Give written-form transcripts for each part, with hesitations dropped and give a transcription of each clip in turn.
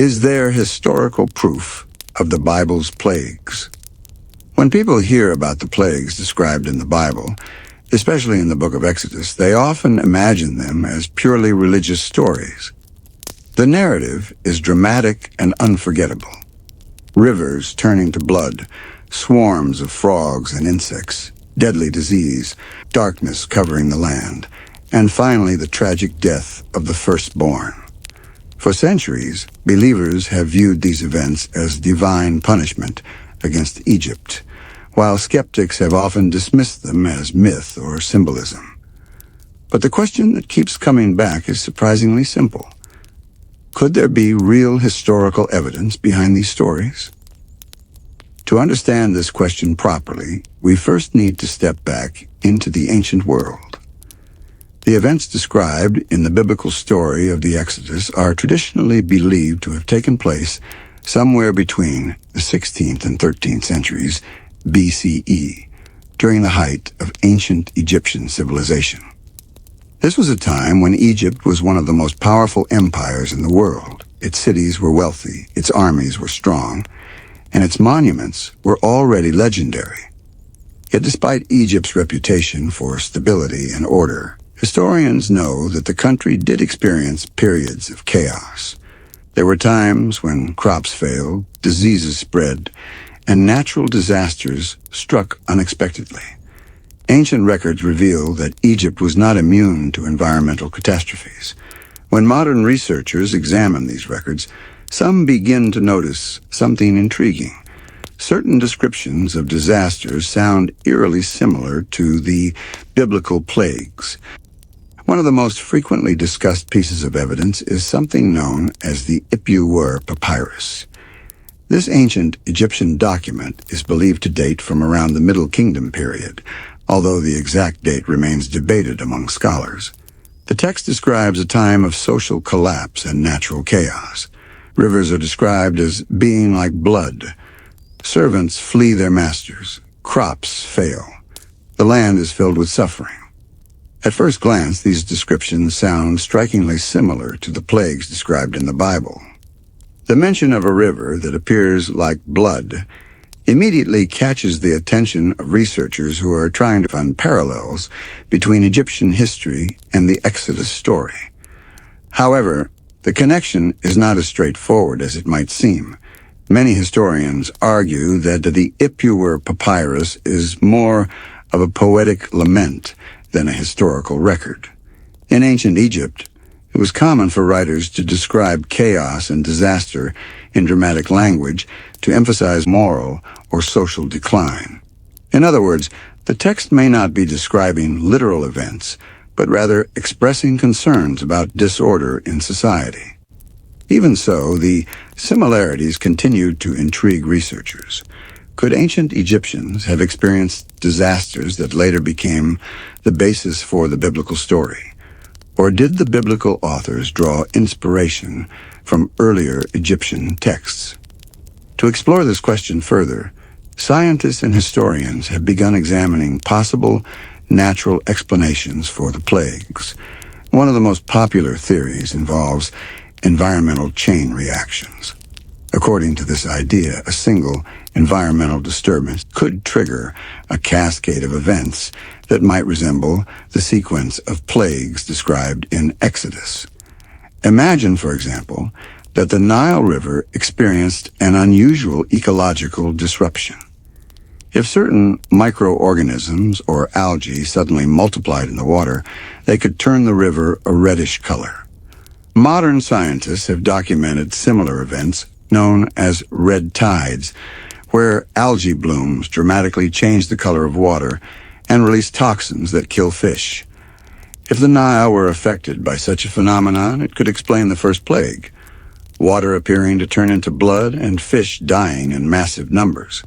Is there historical proof of the Bible's plagues? When people hear about the plagues described in the Bible, especially in the book of Exodus, they often imagine them as purely religious stories. The narrative is dramatic and unforgettable. Rivers turning to blood, swarms of frogs and insects, deadly disease, darkness covering the land, and finally the tragic death of the firstborn. For centuries, believers have viewed these events as divine punishment against Egypt, while skeptics have often dismissed them as myth or symbolism. But the question that keeps coming back is surprisingly simple. Could there be real historical evidence behind these stories? To understand this question properly, we first need to step back into the ancient world. The events described in the biblical story of the Exodus are traditionally believed to have taken place somewhere between the 16th and 13th centuries BCE, during the height of ancient Egyptian civilization. This was a time when Egypt was one of the most powerful empires in the world. Its cities were wealthy, its armies were strong, and its monuments were already legendary. Yet despite Egypt's reputation for stability and order, historians know that the country did experience periods of chaos. There were times when crops failed, diseases spread, and natural disasters struck unexpectedly. Ancient records reveal that Egypt was not immune to environmental catastrophes. When modern researchers examine these records, some begin to notice something intriguing. Certain descriptions of disasters sound eerily similar to the biblical plagues. One of the most frequently discussed pieces of evidence is something known as the Ipuwer Papyrus. This ancient Egyptian document is believed to date from around the Middle Kingdom period, although the exact date remains debated among scholars. The text describes a time of social collapse and natural chaos. Rivers are described as being like blood. Servants flee their masters. Crops fail. The land is filled with suffering. At first glance, these descriptions sound strikingly similar to the plagues described in the Bible. The mention of a river that appears like blood immediately catches the attention of researchers who are trying to find parallels between Egyptian history and the Exodus story. However, the connection is not as straightforward as it might seem. Many historians argue that the Ipuwer Papyrus is more of a poetic lament than a historical record. In ancient Egypt, it was common for writers to describe chaos and disaster in dramatic language to emphasize moral or social decline. In other words, the text may not be describing literal events, but rather expressing concerns about disorder in society. Even so, the similarities continued to intrigue researchers. Could ancient Egyptians have experienced disasters that later became the basis for the biblical story? Or did the biblical authors draw inspiration from earlier Egyptian texts? To explore this question further, scientists and historians have begun examining possible natural explanations for the plagues. One of the most popular theories involves environmental chain reactions. According to this idea, a single environmental disturbance could trigger a cascade of events that might resemble the sequence of plagues described in Exodus. Imagine, for example, that the Nile River experienced an unusual ecological disruption. If certain microorganisms or algae suddenly multiplied in the water, they could turn the river a reddish color. Modern scientists have documented similar events known as red tides, where algae blooms dramatically change the color of water and release toxins that kill fish. If the Nile were affected by such a phenomenon, it could explain the first plague, water appearing to turn into blood and fish dying in massive numbers.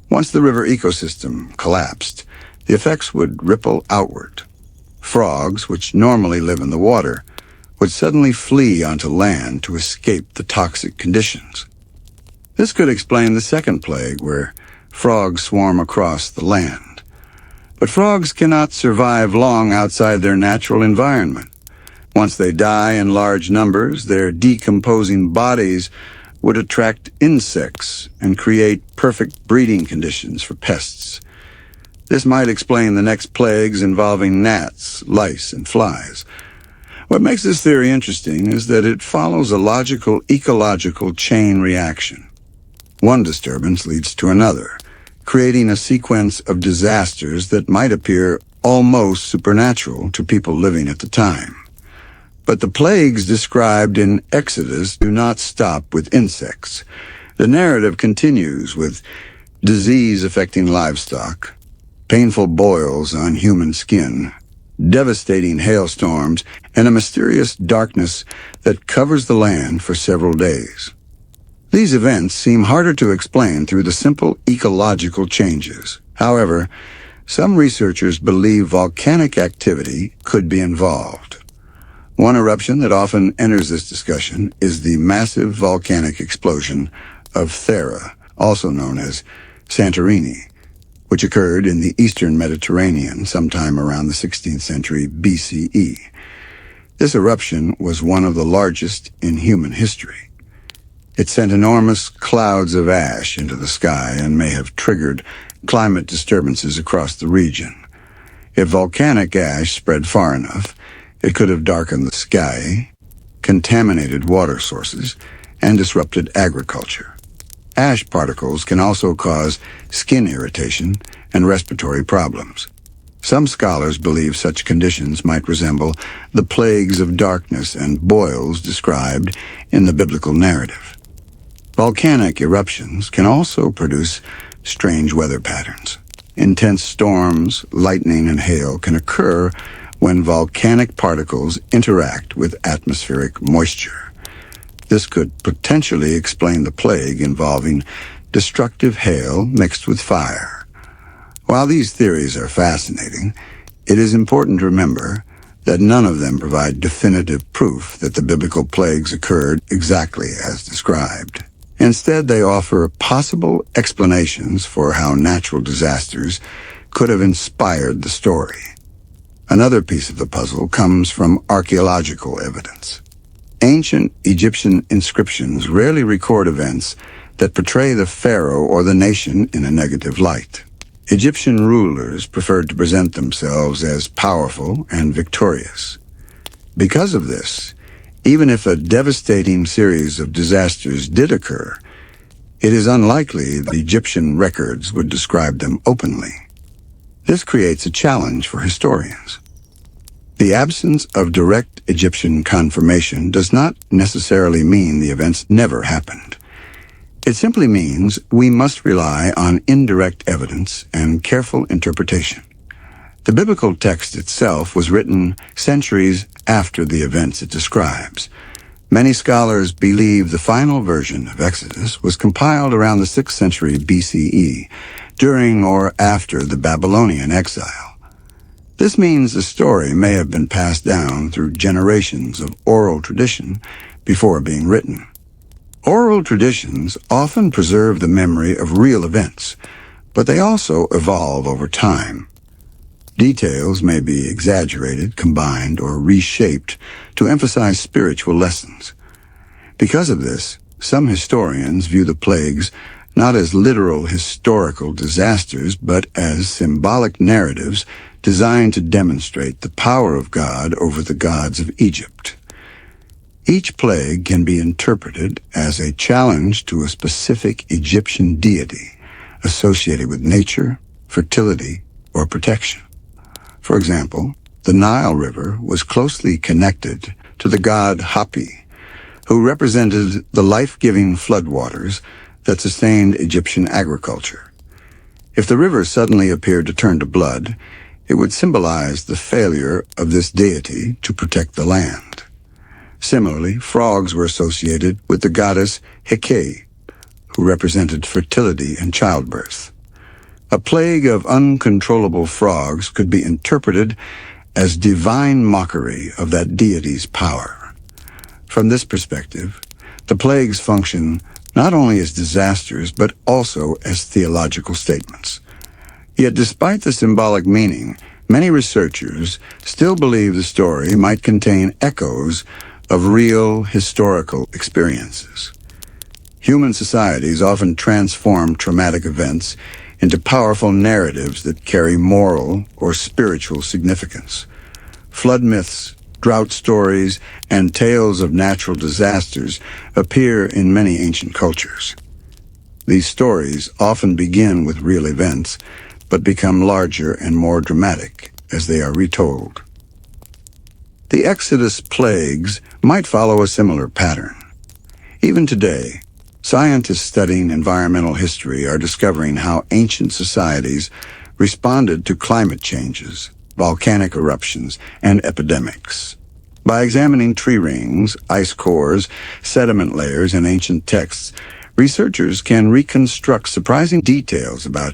Once the river ecosystem collapsed, the effects would ripple outward. Frogs, which normally live in the water, would suddenly flee onto land to escape the toxic conditions. This could explain the second plague, where frogs swarm across the land. But frogs cannot survive long outside their natural environment. Once they die in large numbers, their decomposing bodies would attract insects and create perfect breeding conditions for pests. This might explain the next plagues involving gnats, lice, and flies. What makes this theory interesting is that it follows a logical ecological chain reaction. One disturbance leads to another, creating a sequence of disasters that might appear almost supernatural to people living at the time. But the plagues described in Exodus do not stop with insects. The narrative continues with disease affecting livestock, painful boils on human skin, devastating hailstorms, and a mysterious darkness that covers the land for several days. These events seem harder to explain through the simple ecological changes. However, some researchers believe volcanic activity could be involved. One eruption that often enters this discussion is the massive volcanic explosion of Pharaoh, also known as Santorini, which occurred in the eastern Mediterranean sometime around the 16th century BCE. This eruption was one of the largest in human history. It sent enormous clouds of ash into the sky and may have triggered climate disturbances across the region. If volcanic ash spread far enough, it could have darkened the sky, contaminated water sources, and disrupted agriculture. Ash particles can also cause skin irritation and respiratory problems. Some scholars believe such conditions might resemble the plagues of darkness and boils described in the biblical narrative. Volcanic eruptions can also produce strange weather patterns. Intense storms, lightning, and hail can occur when volcanic particles interact with atmospheric moisture. This could potentially explain the plague involving destructive hail mixed with fire. While these theories are fascinating, it is important to remember that none of them provide definitive proof that the biblical plagues occurred exactly as described. Instead, they offer possible explanations for how natural disasters could have inspired the story. Another piece of the puzzle comes from archaeological evidence. Ancient Egyptian inscriptions rarely record events that portray the pharaoh or the nation in a negative light. Egyptian rulers preferred to present themselves as powerful and victorious. Because of this, even if a devastating series of disasters did occur, it is unlikely that Egyptian records would describe them openly. This creates a challenge for historians. The absence of direct Egyptian confirmation does not necessarily mean the events never happened. It simply means we must rely on indirect evidence and careful interpretation. The biblical text itself was written centuries after the events it describes. Many scholars believe the final version of Exodus was compiled around the 6th century BCE, during or after the Babylonian exile. This means the story may have been passed down through generations of oral tradition before being written. Oral traditions often preserve the memory of real events, but they also evolve over time. Details may be exaggerated, combined, or reshaped to emphasize spiritual lessons. Because of this, some historians view the plagues not as literal historical disasters, but as symbolic narratives designed to demonstrate the power of God over the gods of Egypt. Each plague can be interpreted as a challenge to a specific Egyptian deity associated with nature, fertility, or protection. For example, the Nile River was closely connected to the god Hapi, who represented the life-giving floodwaters that sustained Egyptian agriculture. If the river suddenly appeared to turn to blood, it would symbolize the failure of this deity to protect the land. Similarly, frogs were associated with the goddess Heke, who represented fertility and childbirth. A plague of uncontrollable frogs could be interpreted as divine mockery of that deity's power. From this perspective, the plagues function not only as disasters, but also as theological statements. Yet despite the symbolic meaning, many researchers still believe the story might contain echoes of real historical experiences. Human societies often transform traumatic events into powerful narratives that carry moral or spiritual significance. Flood myths, drought stories, and tales of natural disasters appear in many ancient cultures. These stories often begin with real events, but become larger and more dramatic as they are retold. The Exodus plagues might follow a similar pattern. Even today, scientists studying environmental history are discovering how ancient societies responded to climate changes, volcanic eruptions, and epidemics. By examining tree rings, ice cores, sediment layers, and ancient texts, researchers can reconstruct surprising details about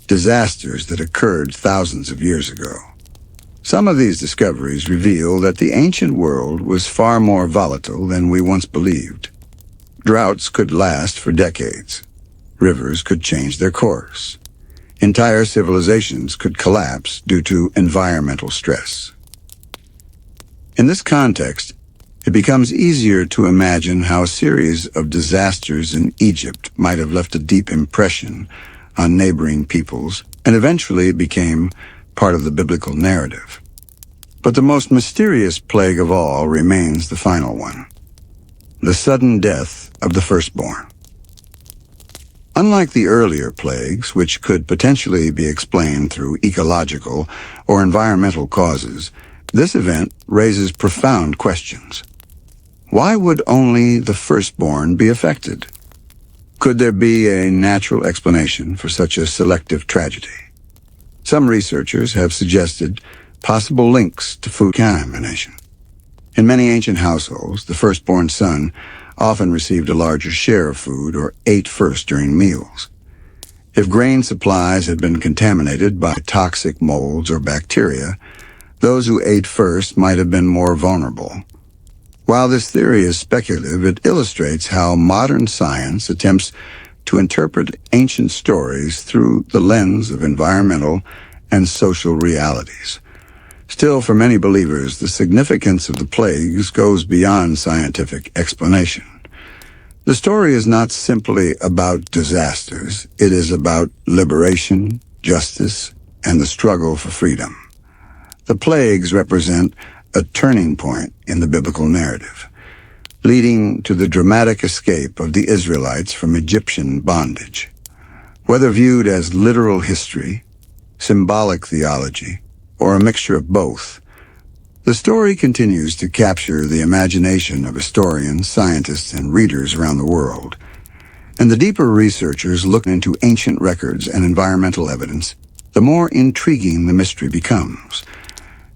disasters that occurred thousands of years ago. Some of these discoveries reveal that the ancient world was far more volatile than we once believed. Droughts could last for decades. Rivers could change their course. Entire civilizations could collapse due to environmental stress. In this context, it becomes easier to imagine how a series of disasters in Egypt might have left a deep impression on neighboring peoples and eventually became part of the biblical narrative. But the most mysterious plague of all remains the final one: the sudden death of the firstborn. Unlike the earlier plagues, which could potentially be explained through ecological or environmental causes, this event raises profound questions. Why would only the firstborn be affected? Could there be a natural explanation for such a selective tragedy? Some researchers have suggested possible links to food contamination. In many ancient households, the firstborn son often received a larger share of food or ate first during meals. If grain supplies had been contaminated by toxic molds or bacteria, those who ate first might have been more vulnerable. While this theory is speculative, it illustrates how modern science attempts to interpret ancient stories through the lens of environmental and social realities. Still, for many believers, the significance of the plagues goes beyond scientific explanation. The story is not simply about disasters. It is about liberation, justice, and the struggle for freedom. The plagues represent a turning point in the biblical narrative, leading to the dramatic escape of the Israelites from Egyptian bondage. Whether viewed as literal history, symbolic theology, or a mixture of both, the story continues to capture the imagination of historians, scientists, and readers around the world. And the deeper researchers look into ancient records and environmental evidence, the more intriguing the mystery becomes.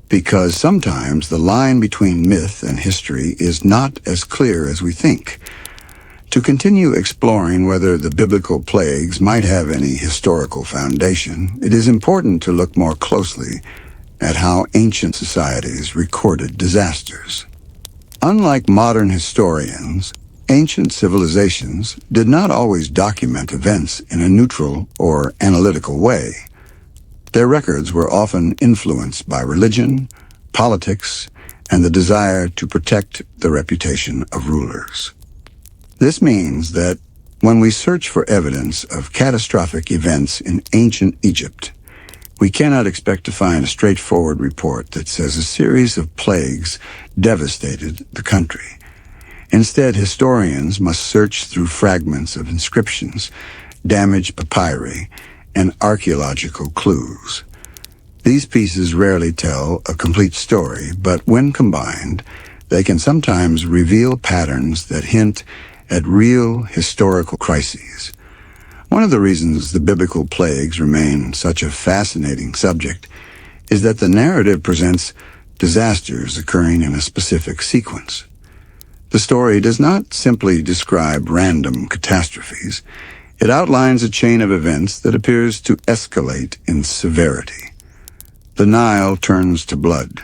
Because sometimes the line between myth and history is not as clear as we think. To continue exploring whether the biblical plagues might have any historical foundation, it is important to look more closely at how ancient societies recorded disasters. Unlike modern historians, ancient civilizations did not always document events in a neutral or analytical way. Their records were often influenced by religion, politics, and the desire to protect the reputation of rulers. This means that when we search for evidence of catastrophic events in ancient Egypt, we cannot expect to find a straightforward report that says a series of plagues devastated the country. Instead, historians must search through fragments of inscriptions, damaged papyri, and archaeological clues. These pieces rarely tell a complete story, but when combined, they can sometimes reveal patterns that hint at real historical crises. One of the reasons the biblical plagues remain such a fascinating subject is that the narrative presents disasters occurring in a specific sequence. The story does not simply describe random catastrophes. It outlines a chain of events that appears to escalate in severity. The Nile turns to blood.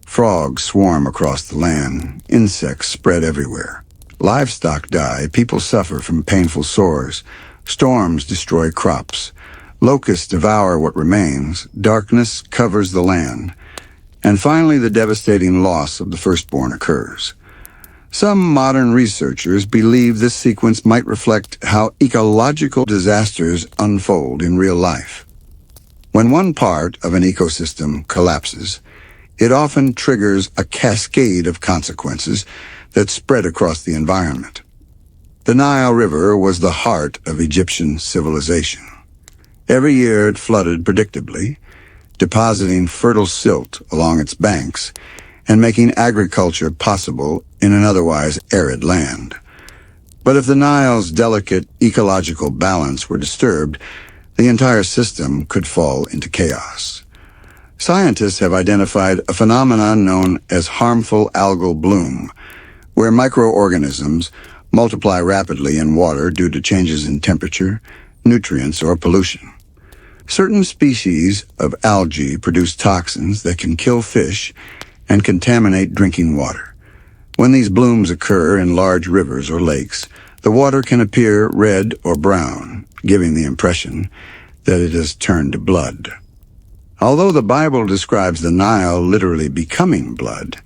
Frogs swarm across the land. Insects spread everywhere. Livestock die. People suffer from painful sores. Storms destroy crops. Locusts devour what remains, darkness covers the land, and finally the devastating loss of the firstborn occurs. Some modern researchers believe this sequence might reflect how ecological disasters unfold in real life. When one part of an ecosystem collapses, it often triggers a cascade of consequences that spread across the environment. The Nile River was the heart of Egyptian civilization. Every year it flooded predictably, depositing fertile silt along its banks and making agriculture possible in an otherwise arid land. But if the Nile's delicate ecological balance were disturbed, the entire system could fall into chaos. Scientists have identified a phenomenon known as harmful algal bloom, where microorganisms multiply rapidly in water due to changes in temperature, nutrients, or pollution. Certain species of algae produce toxins that can kill fish and contaminate drinking water. When these blooms occur in large rivers or lakes, the water can appear red or brown, giving the impression that it has turned to blood. Although the Bible describes the Nile literally becoming blood,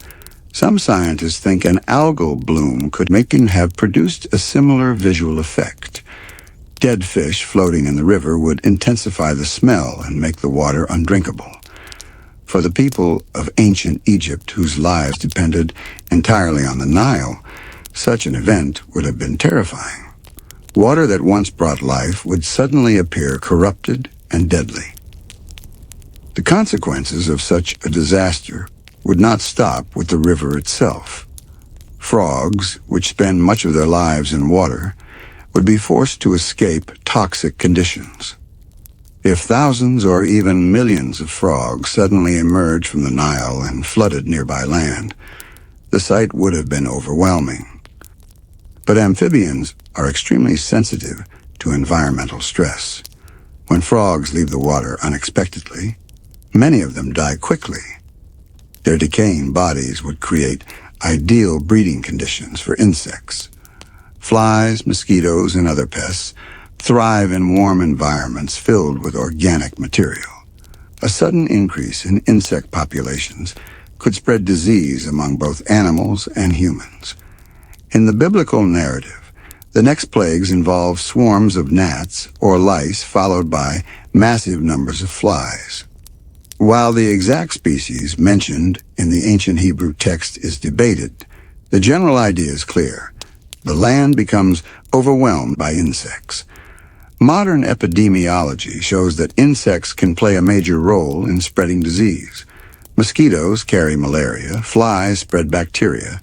some scientists think an algal bloom could have produced a similar visual effect. Dead fish floating in the river would intensify the smell and make the water undrinkable. For the people of ancient Egypt, whose lives depended entirely on the Nile, such an event would have been terrifying. Water that once brought life would suddenly appear corrupted and deadly. The consequences of such a disaster would not stop with the river itself. Frogs, which spend much of their lives in water, would be forced to escape toxic conditions. If thousands or even millions of frogs suddenly emerged from the Nile and flooded nearby land, the sight would have been overwhelming. But amphibians are extremely sensitive to environmental stress. When frogs leave the water unexpectedly, many of them die quickly. Their decaying bodies would create ideal breeding conditions for insects. Flies, mosquitoes, and other pests thrive in warm environments filled with organic material. A sudden increase in insect populations could spread disease among both animals and humans. In the biblical narrative, the next plagues involve swarms of gnats or lice followed by massive numbers of flies. While the exact species mentioned in the ancient Hebrew text is debated, the general idea is clear. The land becomes overwhelmed by insects. Modern epidemiology shows that insects can play a major role in spreading disease. Mosquitoes carry malaria, flies spread bacteria,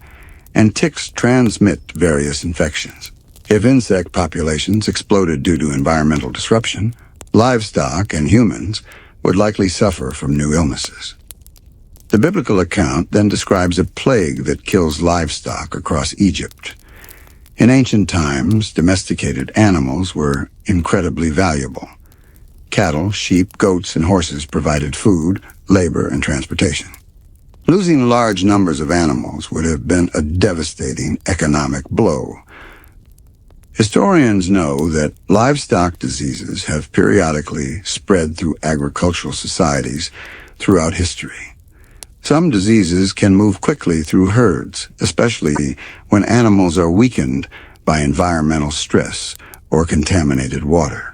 and ticks transmit various infections. If insect populations exploded due to environmental disruption, livestock and humans would likely suffer from new illnesses. The biblical account then describes a plague that kills livestock across Egypt. In ancient times, domesticated animals were incredibly valuable. Cattle, sheep, goats, and horses provided food, labor, and transportation. Losing large numbers of animals would have been a devastating economic blow. Historians know that livestock diseases have periodically spread through agricultural societies throughout history. Some diseases can move quickly through herds, especially when animals are weakened by environmental stress or contaminated water.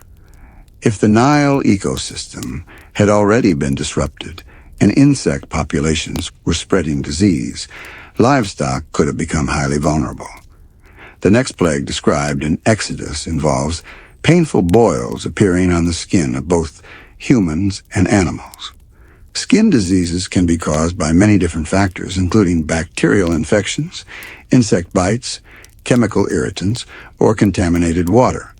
If the Nile ecosystem had already been disrupted and insect populations were spreading disease, livestock could have become highly vulnerable. The next plague described in Exodus involves painful boils appearing on the skin of both humans and animals. Skin diseases can be caused by many different factors, including bacterial infections, insect bites, chemical irritants, or contaminated water.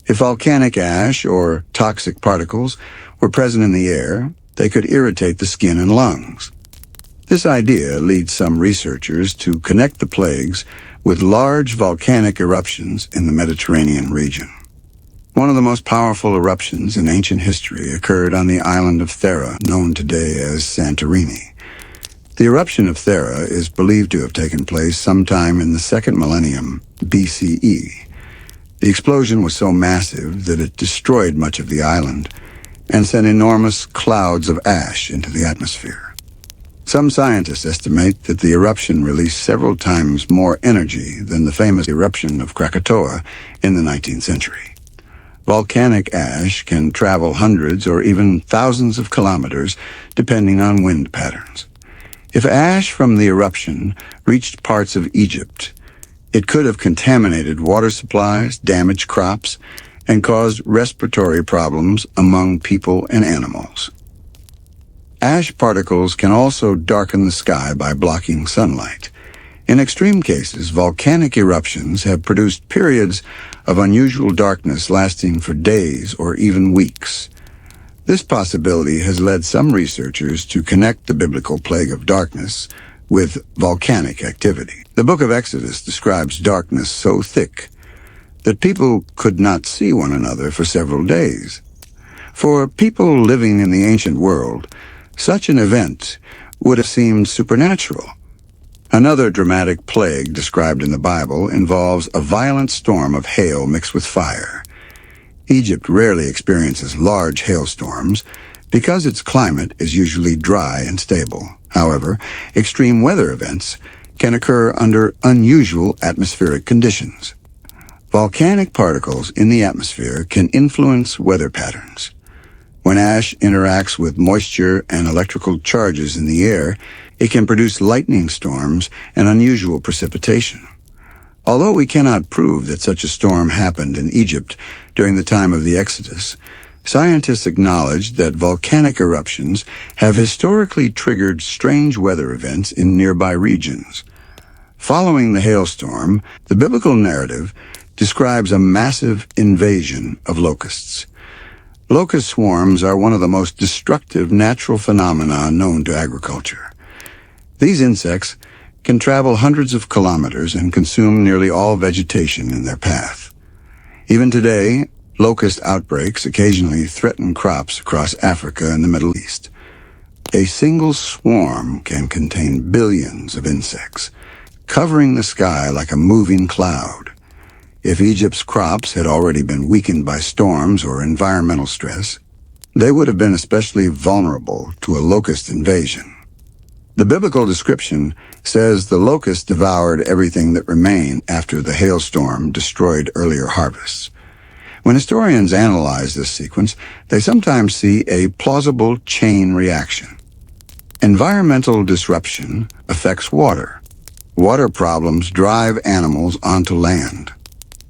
If volcanic ash or toxic particles were present in the air, they could irritate the skin and lungs. This idea leads some researchers to connect the plagues with large volcanic eruptions in the Mediterranean region. One of the most powerful eruptions in ancient history occurred on the island of Thera, known today as Santorini. The eruption of Thera is believed to have taken place sometime in the 2nd millennium BCE. The explosion was so massive that it destroyed much of the island and sent enormous clouds of ash into the atmosphere. Some scientists estimate that the eruption released several times more energy than the famous eruption of Krakatoa in the 19th century. Volcanic ash can travel hundreds or even thousands of kilometers, depending on wind patterns. If ash from the eruption reached parts of Egypt, it could have contaminated water supplies, damaged crops, and caused respiratory problems among people and animals. Ash particles can also darken the sky by blocking sunlight. In extreme cases, volcanic eruptions have produced periods of unusual darkness lasting for days or even weeks. This possibility has led some researchers to connect the biblical plague of darkness with volcanic activity. The book of Exodus describes darkness so thick that people could not see one another for several days. For people living in the ancient world, such an event would have seemed supernatural. Another dramatic plague described in the Bible involves a violent storm of hail mixed with fire. Egypt rarely experiences large hailstorms because its climate is usually dry and stable. However, extreme weather events can occur under unusual atmospheric conditions. Volcanic particles in the atmosphere can influence weather patterns. When ash interacts with moisture and electrical charges in the air, it can produce lightning storms and unusual precipitation. Although we cannot prove that such a storm happened in Egypt during the time of the Exodus, scientists acknowledge that volcanic eruptions have historically triggered strange weather events in nearby regions. Following the hailstorm, the biblical narrative describes a massive invasion of locusts. Locust swarms are one of the most destructive natural phenomena known to agriculture. These insects can travel hundreds of kilometers and consume nearly all vegetation in their path. Even today, locust outbreaks occasionally threaten crops across Africa and the Middle East. A single swarm can contain billions of insects, covering the sky like a moving cloud. If Egypt's crops had already been weakened by storms or environmental stress, they would have been especially vulnerable to a locust invasion. The biblical description says the locusts devoured everything that remained after the hailstorm destroyed earlier harvests. When historians analyze this sequence, they sometimes see a plausible chain reaction. Environmental disruption affects water. Water problems drive animals onto land.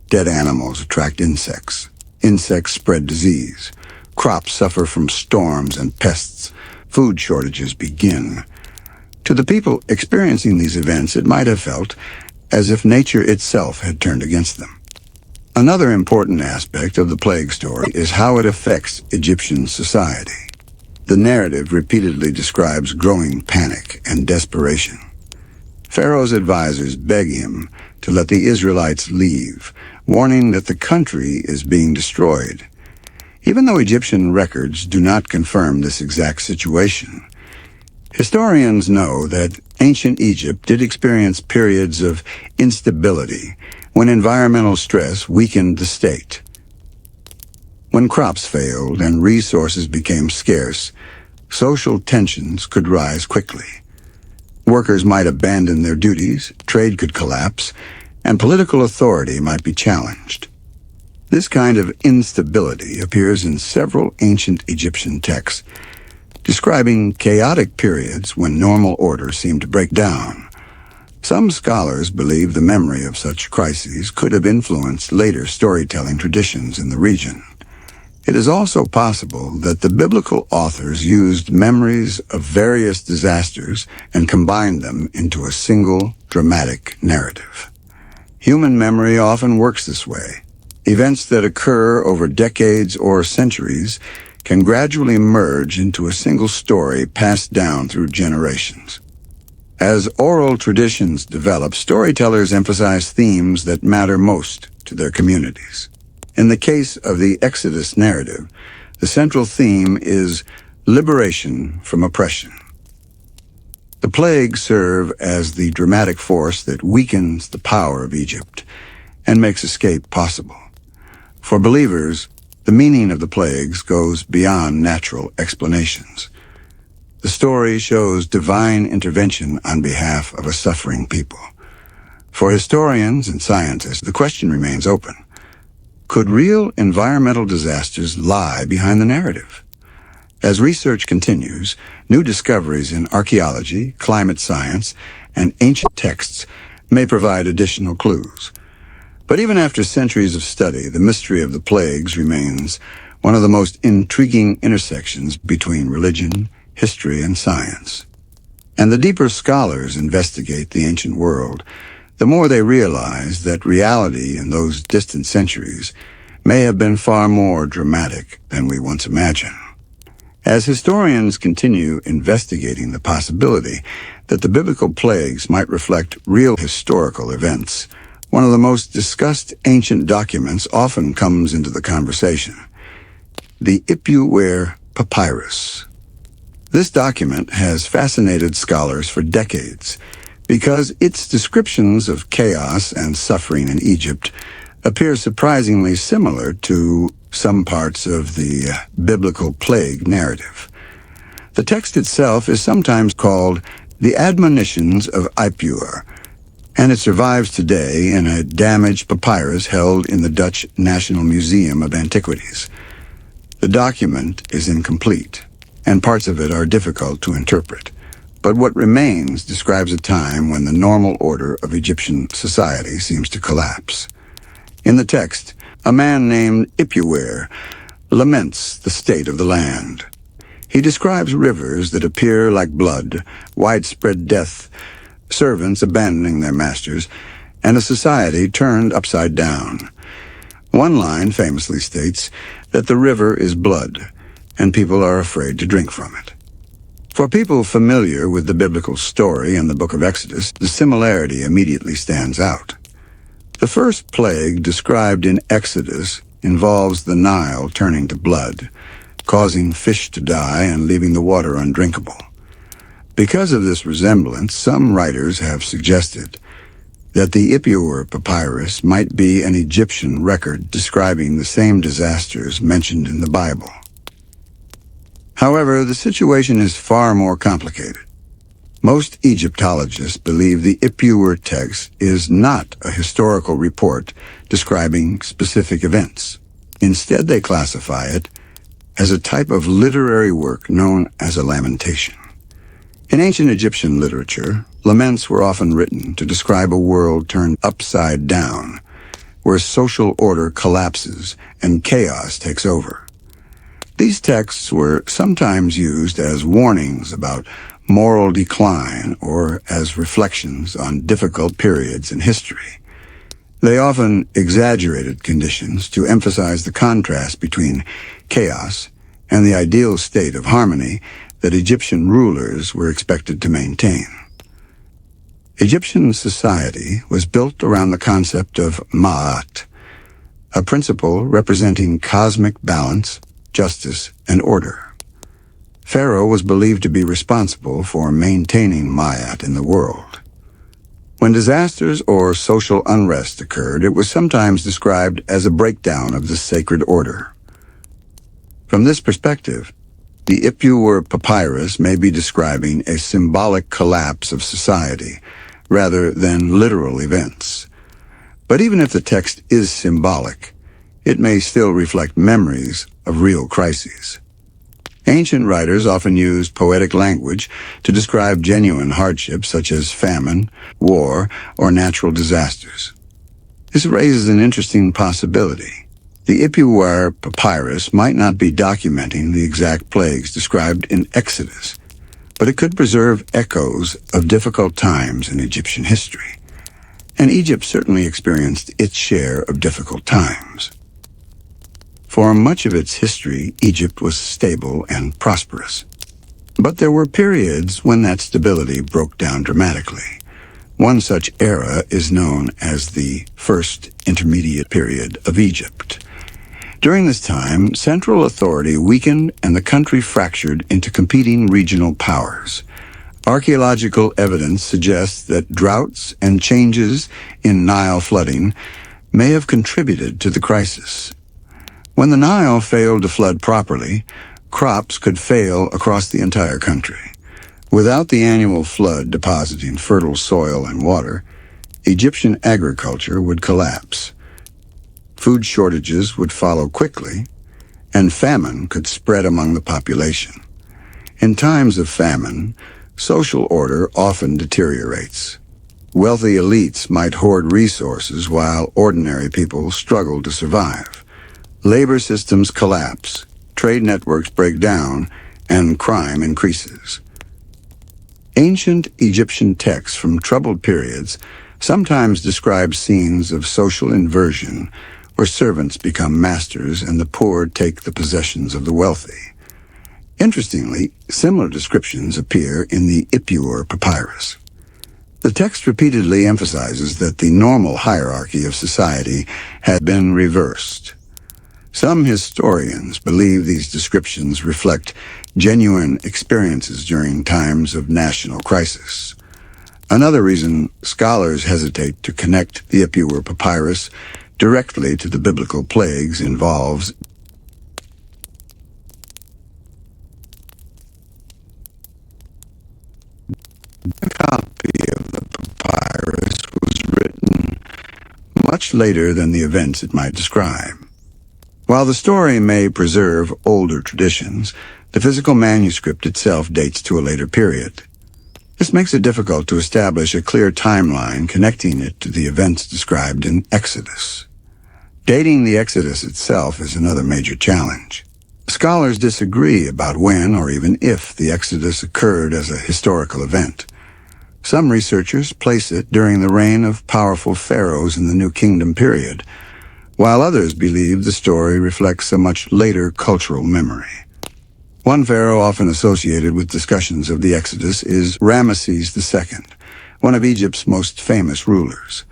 Dead animals attract insects. Insects spread disease. Crops suffer from storms and pests. Food shortages begin. To the people experiencing these events, it might have felt as if nature itself had turned against them. Another important aspect of the plague story is how it affects Egyptian society. The narrative repeatedly describes growing panic and desperation. Pharaoh's advisors beg him to let the Israelites leave, warning that the country is being destroyed. Even though Egyptian records do not confirm this exact situation, historians know that ancient Egypt did experience periods of instability when environmental stress weakened the state. When crops failed and resources became scarce, social tensions could rise quickly. Workers might abandon their duties, trade could collapse, and political authority might be challenged. This kind of instability appears in several ancient Egyptian texts, describing chaotic periods when normal order seemed to break down. Some scholars believe the memory of such crises could have influenced later storytelling traditions in the region. It is also possible that the biblical authors used memories of various disasters and combined them into a single dramatic narrative. Human memory often works this way. Events that occur over decades or centuries can gradually merge into a single story passed down through generations. As oral traditions develop, storytellers emphasize themes that matter most to their communities. In the case of the Exodus narrative, the central theme is liberation from oppression. The plagues serve as the dramatic force that weakens the power of Egypt and makes escape possible. For believers, the meaning of the plagues goes beyond natural explanations. The story shows divine intervention on behalf of a suffering people. For historians and scientists, the question remains open. Could real environmental disasters lie behind the narrative? As research continues, new discoveries in archaeology, climate science, and ancient texts may provide additional clues. But even after centuries of study, the mystery of the plagues remains one of the most intriguing intersections between religion, history, and science. And the deeper scholars investigate the ancient world, the more they realize that reality in those distant centuries may have been far more dramatic than we once imagined. As historians continue investigating the possibility that the biblical plagues might reflect real historical events, one of the most discussed ancient documents often comes into the conversation: the Ipuwer Papyrus. This document has fascinated scholars for decades because its descriptions of chaos and suffering in Egypt appear surprisingly similar to some parts of the biblical plague narrative. The text itself is sometimes called the Admonitions of Ipuwer, and it survives today in a damaged papyrus held in the Dutch National Museum of Antiquities. The document is incomplete, and parts of it are difficult to interpret. But what remains describes a time when the normal order of Egyptian society seems to collapse. In the text, a man named Ipuwer laments the state of the land. He describes rivers that appear like blood, widespread death, servants abandoning their masters, and a society turned upside down. One line famously states that the river is blood, and people are afraid to drink from it. For people familiar with the biblical story in the book of Exodus, the similarity immediately stands out. The first plague described in Exodus involves the Nile turning to blood, causing fish to die and leaving the water undrinkable. Because of this resemblance, some writers have suggested that the Ipuwer Papyrus might be an Egyptian record describing the same disasters mentioned in the Bible. However, the situation is far more complicated. Most Egyptologists believe the Ipuwer text is not a historical report describing specific events. Instead, they classify it as a type of literary work known as a lamentation. In ancient Egyptian literature, laments were often written to describe a world turned upside down, where social order collapses and chaos takes over. These texts were sometimes used as warnings about moral decline or as reflections on difficult periods in history. They often exaggerated conditions to emphasize the contrast between chaos and the ideal state of harmony that Egyptian rulers were expected to maintain. Egyptian society was built around the concept of Ma'at, a principle representing cosmic balance, justice, and order. Pharaoh was believed to be responsible for maintaining Ma'at in the world. When disasters or social unrest occurred, it was sometimes described as a breakdown of the sacred order. From this perspective, the Ipuwer Papyrus may be describing a symbolic collapse of society rather than literal events. But even if the text is symbolic, it may still reflect memories of real crises. Ancient writers often used poetic language to describe genuine hardships such as famine, war, or natural disasters. This raises an interesting possibility. The Ipuwer Papyrus might not be documenting the exact plagues described in Exodus, but it could preserve echoes of difficult times in Egyptian history. And Egypt certainly experienced its share of difficult times. For much of its history, Egypt was stable and prosperous. But there were periods when that stability broke down dramatically. One such era is known as the First Intermediate Period of Egypt. During this time, central authority weakened and the country fractured into competing regional powers. Archaeological evidence suggests that droughts and changes in Nile flooding may have contributed to the crisis. When the Nile failed to flood properly, crops could fail across the entire country. Without the annual flood depositing fertile soil and water, Egyptian agriculture would collapse. Food shortages would follow quickly, and famine could spread among the population. In times of famine, social order often deteriorates. Wealthy elites might hoard resources while ordinary people struggle to survive. Labor systems collapse, trade networks break down, and crime increases. Ancient Egyptian texts from troubled periods sometimes describe scenes of social inversion where servants become masters and the poor take the possessions of the wealthy. Interestingly, similar descriptions appear in the Ipuwer Papyrus. The text repeatedly emphasizes that the normal hierarchy of society had been reversed. Some historians believe these descriptions reflect genuine experiences during times of national crisis. Another reason scholars hesitate to connect the Ipuwer Papyrus directly to the biblical plagues involves a copy of the papyrus was written much later than the events it might describe. While the story may preserve older traditions, the physical manuscript itself dates to a later period. This makes it difficult to establish a clear timeline connecting it to the events described in Exodus. Dating the Exodus itself is another major challenge. Scholars disagree about when or even if the Exodus occurred as a historical event. Some researchers place it during the reign of powerful pharaohs in the New Kingdom period, while others believe the story reflects a much later cultural memory. One pharaoh often associated with discussions of the Exodus is Ramesses II, one of Egypt's most famous rulers.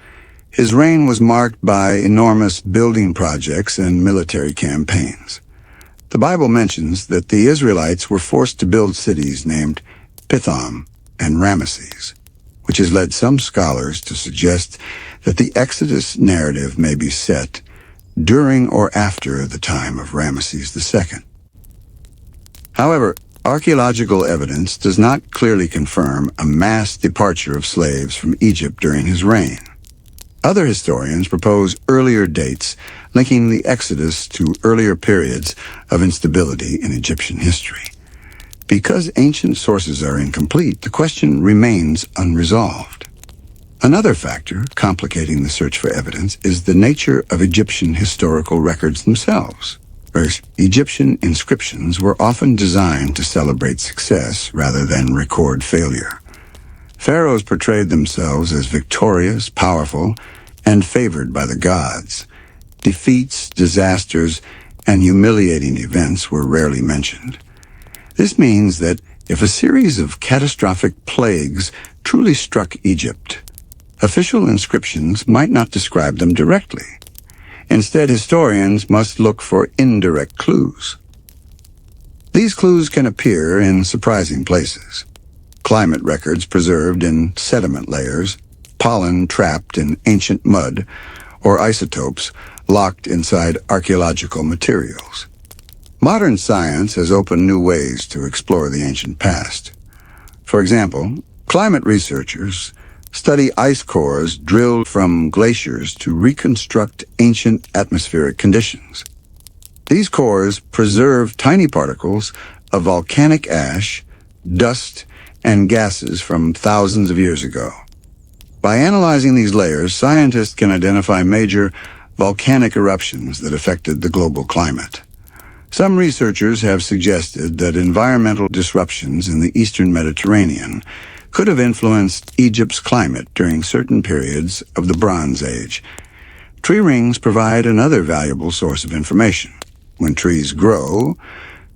His reign was marked by enormous building projects and military campaigns. The Bible mentions that the Israelites were forced to build cities named Pithom and Ramesses, which has led some scholars to suggest that the Exodus narrative may be set during or after the time of Ramesses II. However, archaeological evidence does not clearly confirm a mass departure of slaves from Egypt during his reign. Other historians propose earlier dates linking the Exodus to earlier periods of instability in Egyptian history. Because ancient sources are incomplete, the question remains unresolved. Another factor complicating the search for evidence is the nature of Egyptian historical records themselves. First, Egyptian inscriptions were often designed to celebrate success rather than record failure. Pharaohs portrayed themselves as victorious, powerful, and favored by the gods. Defeats, disasters, and humiliating events were rarely mentioned. This means that if a series of catastrophic plagues truly struck Egypt, official inscriptions might not describe them directly. Instead, historians must look for indirect clues. These clues can appear in surprising places. Climate records preserved in sediment layers, pollen trapped in ancient mud, or isotopes locked inside archaeological materials. Modern science has opened new ways to explore the ancient past. For example, climate researchers study ice cores drilled from glaciers to reconstruct ancient atmospheric conditions. These cores preserve tiny particles of volcanic ash, dust, and gases from thousands of years ago. By analyzing these layers, scientists can identify major volcanic eruptions that affected the global climate. Some researchers have suggested that environmental disruptions in the eastern Mediterranean could have influenced Egypt's climate during certain periods of the Bronze Age. Tree rings provide another valuable source of information. When trees grow,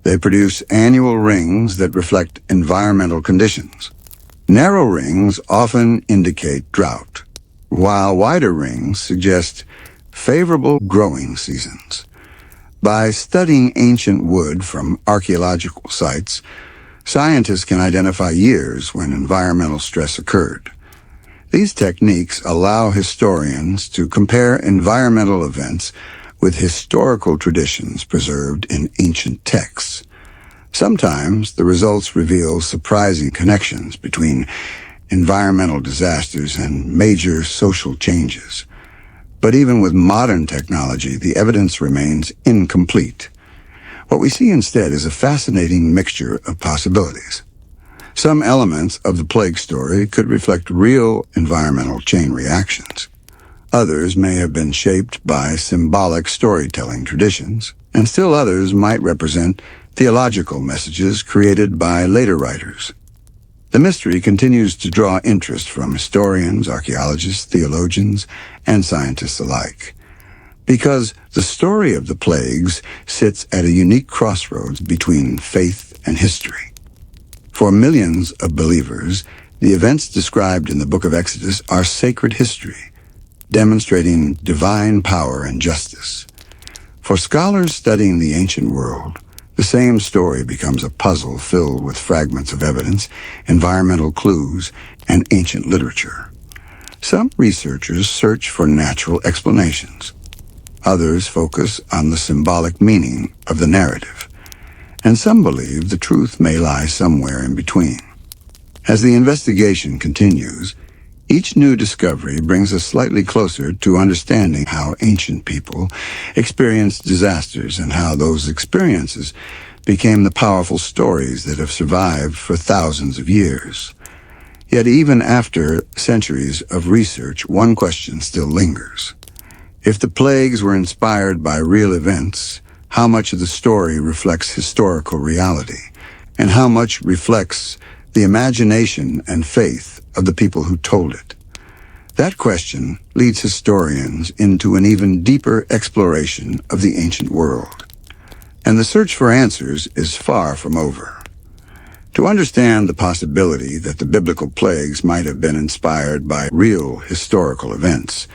they produce annual rings that reflect environmental conditions. Narrow rings often indicate drought, while wider rings suggest favorable growing seasons. By studying ancient wood from archaeological sites, scientists can identify years when environmental stress occurred. These techniques allow historians to compare environmental events with historical traditions preserved in ancient texts. Sometimes the results reveal surprising connections between environmental disasters and major social changes. But even with modern technology, the evidence remains incomplete. What we see instead is a fascinating mixture of possibilities. Some elements of the plague story could reflect real environmental chain reactions. Others may have been shaped by symbolic storytelling traditions, and still others might represent theological messages created by later writers. The mystery continues to draw interest from historians, archaeologists, theologians, and scientists alike, because the story of the plagues sits at a unique crossroads between faith and history. For millions of believers, the events described in the book of Exodus are sacred history, demonstrating divine power and justice. For scholars studying the ancient world, the same story becomes a puzzle filled with fragments of evidence, environmental clues, and ancient literature. Some researchers search for natural explanations. Others focus on the symbolic meaning of the narrative. And some believe the truth may lie somewhere in between. As the investigation continues, each new discovery brings us slightly closer to understanding how ancient people experienced disasters and how those experiences became the powerful stories that have survived for thousands of years. Yet even after centuries of research, one question still lingers. If the plagues were inspired by real events, how much of the story reflects historical reality, and how much reflects the imagination and faith of the people who told it? That question leads historians into an even deeper exploration of the ancient world. And the search for answers is far from over. To understand the possibility that the biblical plagues might have been inspired by real historical events,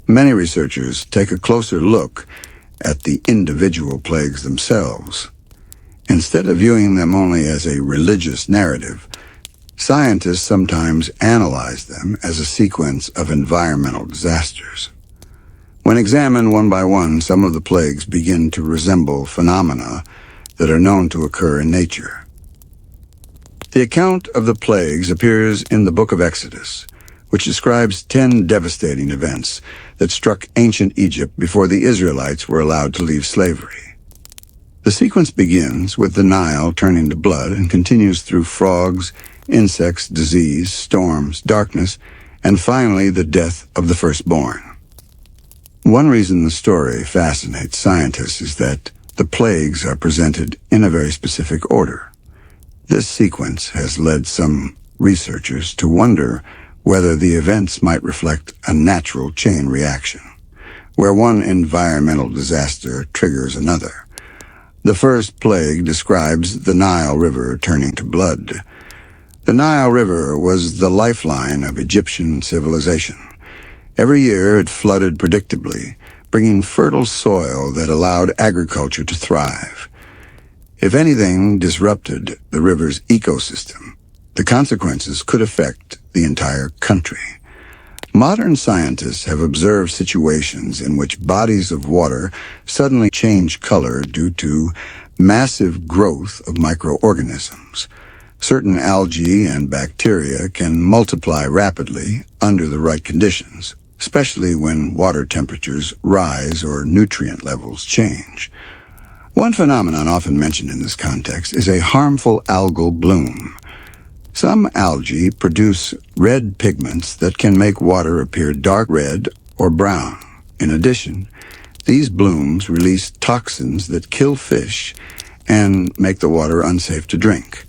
many researchers take a closer look at the individual plagues themselves. Instead of viewing them only as a religious narrative, scientists sometimes analyze them as a sequence of environmental disasters. When examined one by one, some of the plagues begin to resemble phenomena that are known to occur in nature. The account of the plagues appears in the book of Exodus, which describes 10 devastating events that struck ancient Egypt before the Israelites were allowed to leave slavery. The sequence begins with the Nile turning to blood and continues through frogs, insects, disease, storms, darkness, and finally the death of the firstborn. One reason the story fascinates scientists is that the plagues are presented in a very specific order. This sequence has led some researchers to wonder whether the events might reflect a natural chain reaction, where one environmental disaster triggers another. The first plague describes the Nile River turning to blood. The Nile River was the lifeline of Egyptian civilization. Every year it flooded predictably, bringing fertile soil that allowed agriculture to thrive. If anything disrupted the river's ecosystem, the consequences could affect the entire country. Modern scientists have observed situations in which bodies of water suddenly change color due to massive growth of microorganisms. Certain algae and bacteria can multiply rapidly under the right conditions, especially when water temperatures rise or nutrient levels change. One phenomenon often mentioned in this context is a harmful algal bloom. Some algae produce red pigments that can make water appear dark red or brown. In addition, these blooms release toxins that kill fish and make the water unsafe to drink.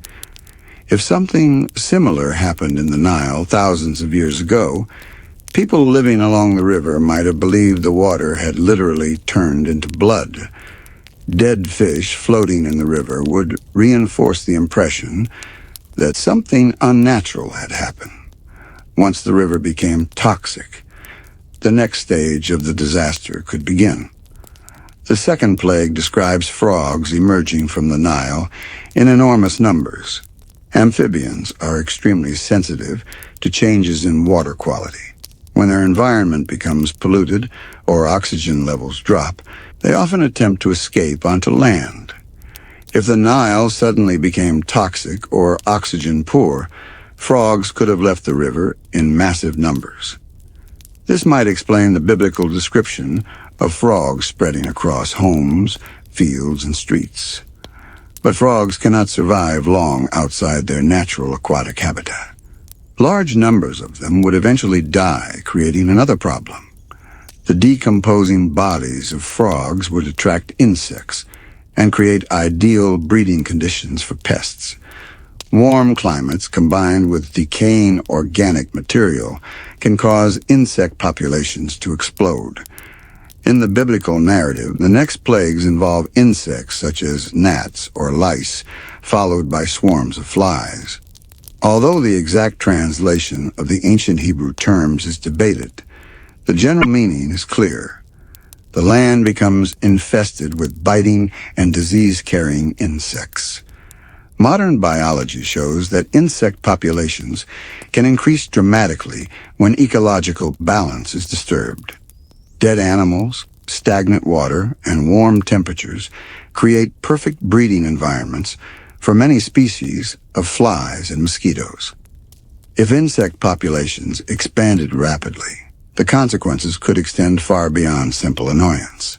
If something similar happened in the Nile thousands of years ago, people living along the river might have believed the water had literally turned into blood. Dead fish floating in the river would reinforce the impression that something unnatural had happened. Once the river became toxic, the next stage of the disaster could begin. The second plague describes frogs emerging from the Nile in enormous numbers. Amphibians are extremely sensitive to changes in water quality. When their environment becomes polluted or oxygen levels drop, they often attempt to escape onto land. If the Nile suddenly became toxic or oxygen poor, frogs could have left the river in massive numbers. This might explain the biblical description of frogs spreading across homes, fields, and streets. But frogs cannot survive long outside their natural aquatic habitat. Large numbers of them would eventually die, creating another problem. The decomposing bodies of frogs would attract insects and create ideal breeding conditions for pests. Warm climates combined with decaying organic material can cause insect populations to explode. In the biblical narrative, the next plagues involve insects such as gnats or lice, followed by swarms of flies. Although the exact translation of the ancient Hebrew terms is debated, the general meaning is clear. The land becomes infested with biting and disease-carrying insects. Modern biology shows that insect populations can increase dramatically when ecological balance is disturbed. Dead animals, stagnant water, and warm temperatures create perfect breeding environments for many species of flies and mosquitoes. If insect populations expanded rapidly, the consequences could extend far beyond simple annoyance.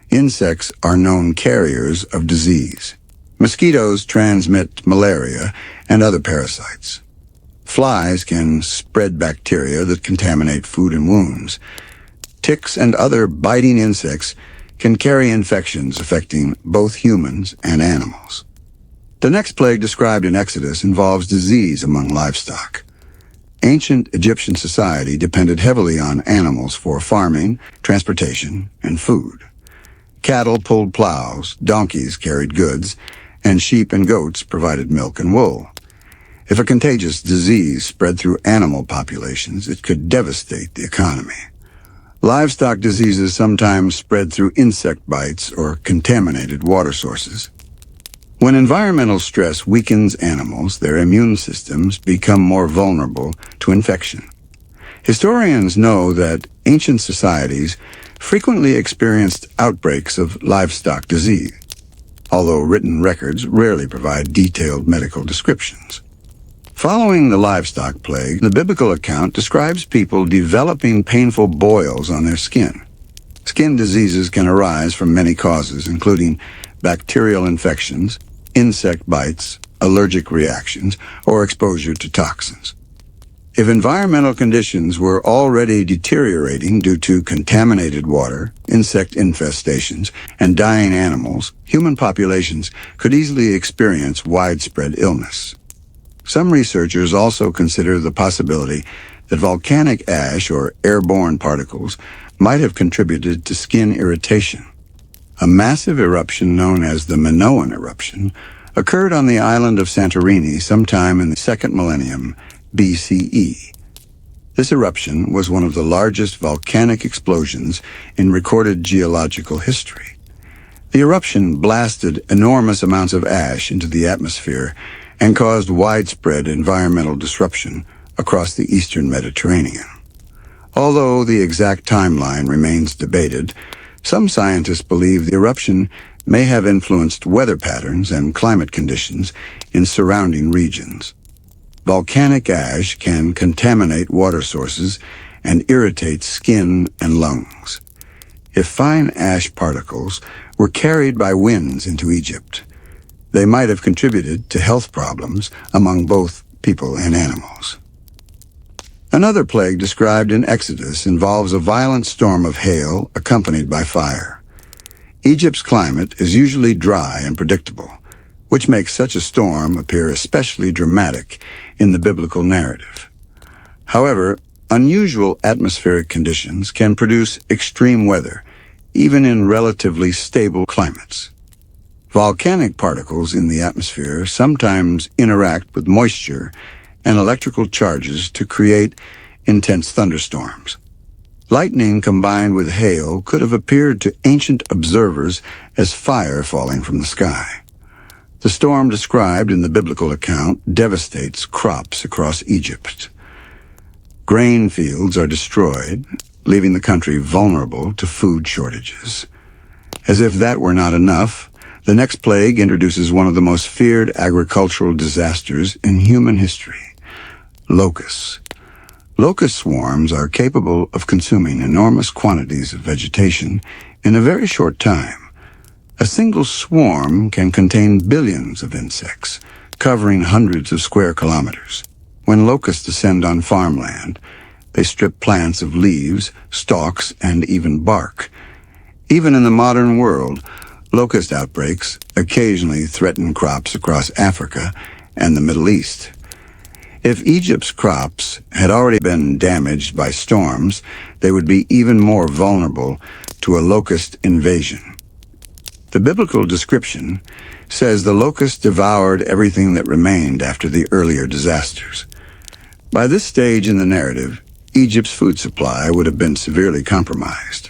Insects are known carriers of disease. Mosquitoes transmit malaria and other parasites. Flies can spread bacteria that contaminate food and wounds. Ticks and other biting insects can carry infections affecting both humans and animals. The next plague described in Exodus involves disease among livestock. Ancient Egyptian society depended heavily on animals for farming, transportation, and food. Cattle pulled plows, donkeys carried goods, and sheep and goats provided milk and wool. If a contagious disease spread through animal populations, it could devastate the economy. Livestock diseases sometimes spread through insect bites or contaminated water sources. When environmental stress weakens animals, their immune systems become more vulnerable to infection. Historians know that ancient societies frequently experienced outbreaks of livestock disease, although written records rarely provide detailed medical descriptions. Following the livestock plague, the biblical account describes people developing painful boils on their skin. Skin diseases can arise from many causes, including bacterial infections, insect bites, allergic reactions, or exposure to toxins. If environmental conditions were already deteriorating due to contaminated water, insect infestations, and dying animals, human populations could easily experience widespread illness. Some researchers also consider the possibility that volcanic ash or airborne particles might have contributed to skin irritation. A massive eruption known as the Minoan eruption occurred on the island of Santorini sometime in the 2nd millennium BCE. This eruption was one of the largest volcanic explosions in recorded geological history. The eruption blasted enormous amounts of ash into the atmosphere and caused widespread environmental disruption across the eastern Mediterranean. Although the exact timeline remains debated, some scientists believe the eruption may have influenced weather patterns and climate conditions in surrounding regions. Volcanic ash can contaminate water sources and irritate skin and lungs. If fine ash particles were carried by winds into Egypt, they might have contributed to health problems among both people and animals. Another plague described in Exodus involves a violent storm of hail accompanied by fire. Egypt's climate is usually dry and predictable, which makes such a storm appear especially dramatic in the biblical narrative. However, unusual atmospheric conditions can produce extreme weather, even in relatively stable climates. Volcanic particles in the atmosphere sometimes interact with moisture and electrical charges to create intense thunderstorms. Lightning combined with hail could have appeared to ancient observers as fire falling from the sky. The storm described in the biblical account devastates crops across Egypt. Grain fields are destroyed, leaving the country vulnerable to food shortages. As if that were not enough, the next plague introduces one of the most feared agricultural disasters in human history: locusts. Locust swarms are capable of consuming enormous quantities of vegetation in a very short time. A single swarm can contain billions of insects, covering hundreds of square kilometers. When locusts descend on farmland, they strip plants of leaves, stalks, and even bark. Even in the modern world, locust outbreaks occasionally threaten crops across Africa and the Middle East. If Egypt's crops had already been damaged by storms, they would be even more vulnerable to a locust invasion. The biblical description says the locusts devoured everything that remained after the earlier disasters. By this stage in the narrative, Egypt's food supply would have been severely compromised.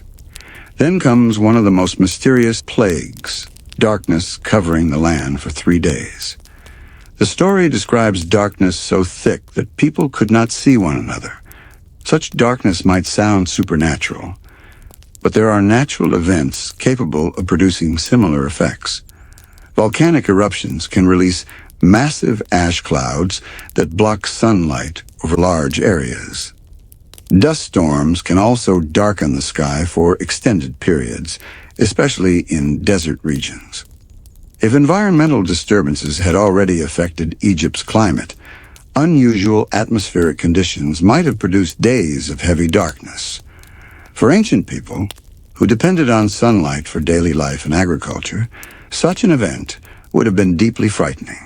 Then comes one of the most mysterious plagues, darkness covering the land for 3 days. The story describes darkness so thick that people could not see one another. Such darkness might sound supernatural, but there are natural events capable of producing similar effects. Volcanic eruptions can release massive ash clouds that block sunlight over large areas. Dust storms can also darken the sky for extended periods, especially in desert regions. If environmental disturbances had already affected Egypt's climate, unusual atmospheric conditions might have produced days of heavy darkness. For ancient people, who depended on sunlight for daily life and agriculture, such an event would have been deeply frightening.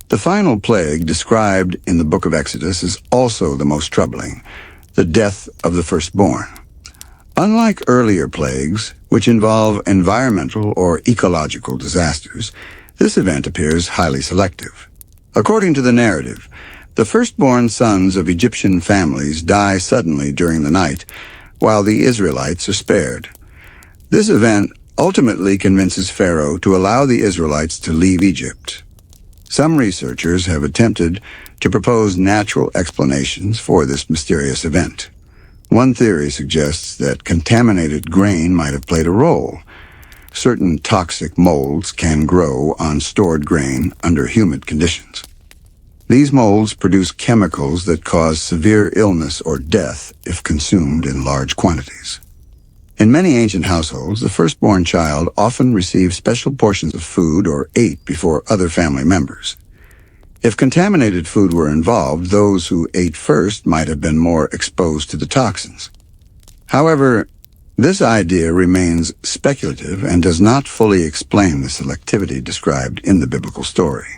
The final plague described in the book of Exodus is also the most troubling: the death of the firstborn. Unlike earlier plagues, which involve environmental or ecological disasters, this event appears highly selective. According to the narrative, the firstborn sons of Egyptian families die suddenly during the night, while the Israelites are spared. This event ultimately convinces Pharaoh to allow the Israelites to leave Egypt. Some researchers have attempted to propose natural explanations for this mysterious event. One theory suggests that contaminated grain might have played a role. Certain toxic molds can grow on stored grain under humid conditions. These molds produce chemicals that cause severe illness or death if consumed in large quantities. In many ancient households, the firstborn child often received special portions of food or ate before other family members. If contaminated food were involved, those who ate first might have been more exposed to the toxins. However, this idea remains speculative and does not fully explain the selectivity described in the biblical story.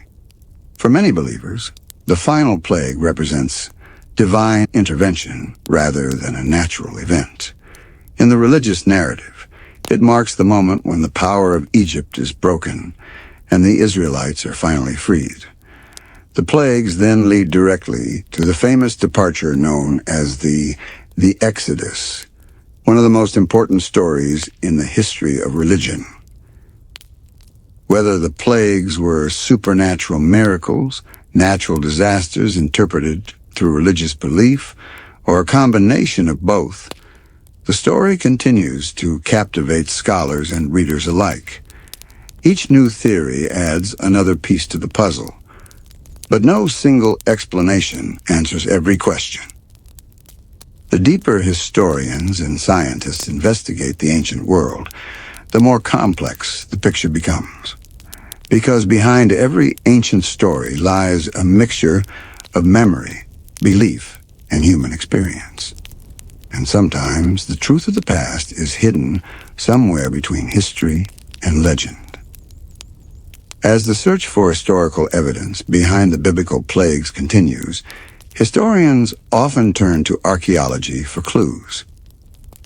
For many believers, the final plague represents divine intervention rather than a natural event. In the religious narrative, it marks the moment when the power of Egypt is broken and the Israelites are finally freed. The plagues then lead directly to the famous departure known as the Exodus, one of the most important stories in the history of religion. Whether the plagues were supernatural miracles, natural disasters interpreted through religious belief, or a combination of both, the story continues to captivate scholars and readers alike. Each new theory adds another piece to the puzzle, but no single explanation answers every question. The deeper historians and scientists investigate the ancient world, the more complex the picture becomes. Because behind every ancient story lies a mixture of memory, belief, and human experience. And sometimes the truth of the past is hidden somewhere between history and legend. As the search for historical evidence behind the biblical plagues continues, historians often turn to archaeology for clues.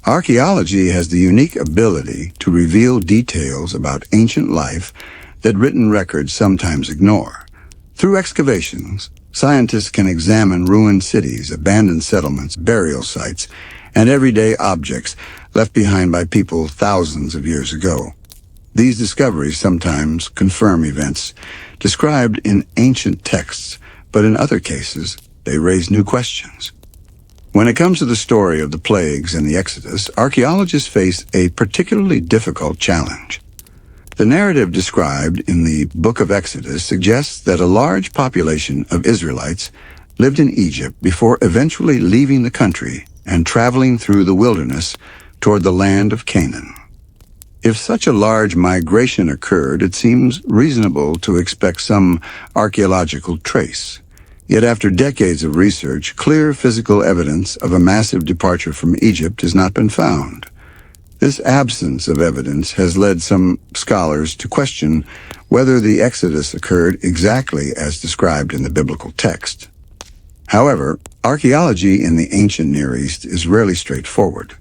Archaeology has the unique ability to reveal details about ancient life that written records sometimes ignore. Through excavations, scientists can examine ruined cities, abandoned settlements, burial sites, and everyday objects left behind by people thousands of years ago. These discoveries sometimes confirm events described in ancient texts, but in other cases, they raise new questions. When it comes to the story of the plagues and the Exodus, archaeologists face a particularly difficult challenge. The narrative described in the Book of Exodus suggests that a large population of Israelites lived in Egypt before eventually leaving the country and traveling through the wilderness toward the land of Canaan. If such a large migration occurred, it seems reasonable to expect some archaeological trace. Yet after decades of research, clear physical evidence of a massive departure from Egypt has not been found. This absence of evidence has led some scholars to question whether the Exodus occurred exactly as described in the biblical text. However, archaeology in the ancient Near East is rarely straightforward.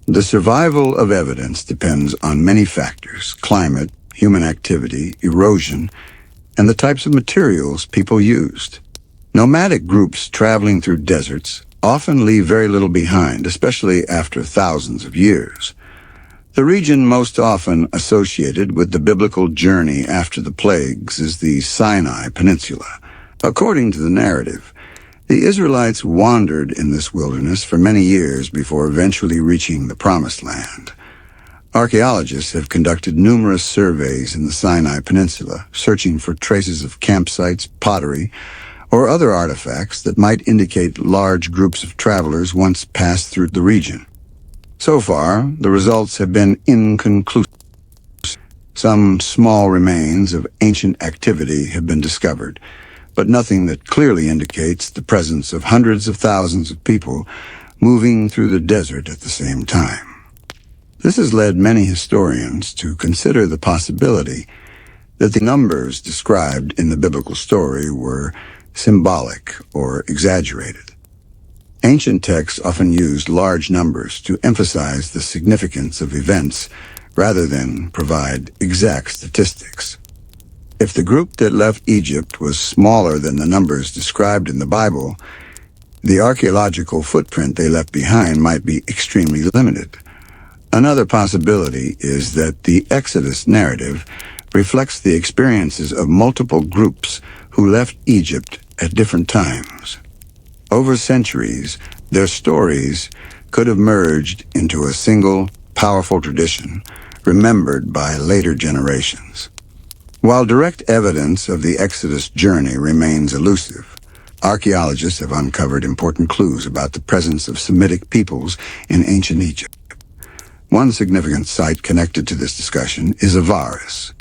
The survival of evidence depends on many factors: climate, human activity, erosion, and the types of materials people used. Nomadic groups traveling through deserts often leave very little behind, especially after thousands of years. The region most often associated with the biblical journey after the plagues is the Sinai Peninsula. According to the narrative, the Israelites wandered in this wilderness for many years before eventually reaching the Promised Land. Archaeologists have conducted numerous surveys in the Sinai Peninsula, searching for traces of campsites, pottery, or other artifacts that might indicate large groups of travelers once passed through the region. So far, the results have been inconclusive. Some small remains of ancient activity have been discovered, but nothing that clearly indicates the presence of hundreds of thousands of people moving through the desert at the same time. This has led many historians to consider the possibility that the numbers described in the biblical story were symbolic or exaggerated. Ancient texts often used large numbers to emphasize the significance of events rather than provide exact statistics. If the group that left Egypt was smaller than the numbers described in the Bible, the archaeological footprint they left behind might be extremely limited. Another possibility is that the Exodus narrative reflects the experiences of multiple groups who left Egypt at different times. Over centuries, their stories could have merged into a single, powerful tradition, remembered by later generations. While direct evidence of the Exodus journey remains elusive, archaeologists have uncovered important clues about the presence of Semitic peoples in ancient Egypt. One significant site connected to this discussion is Avaris.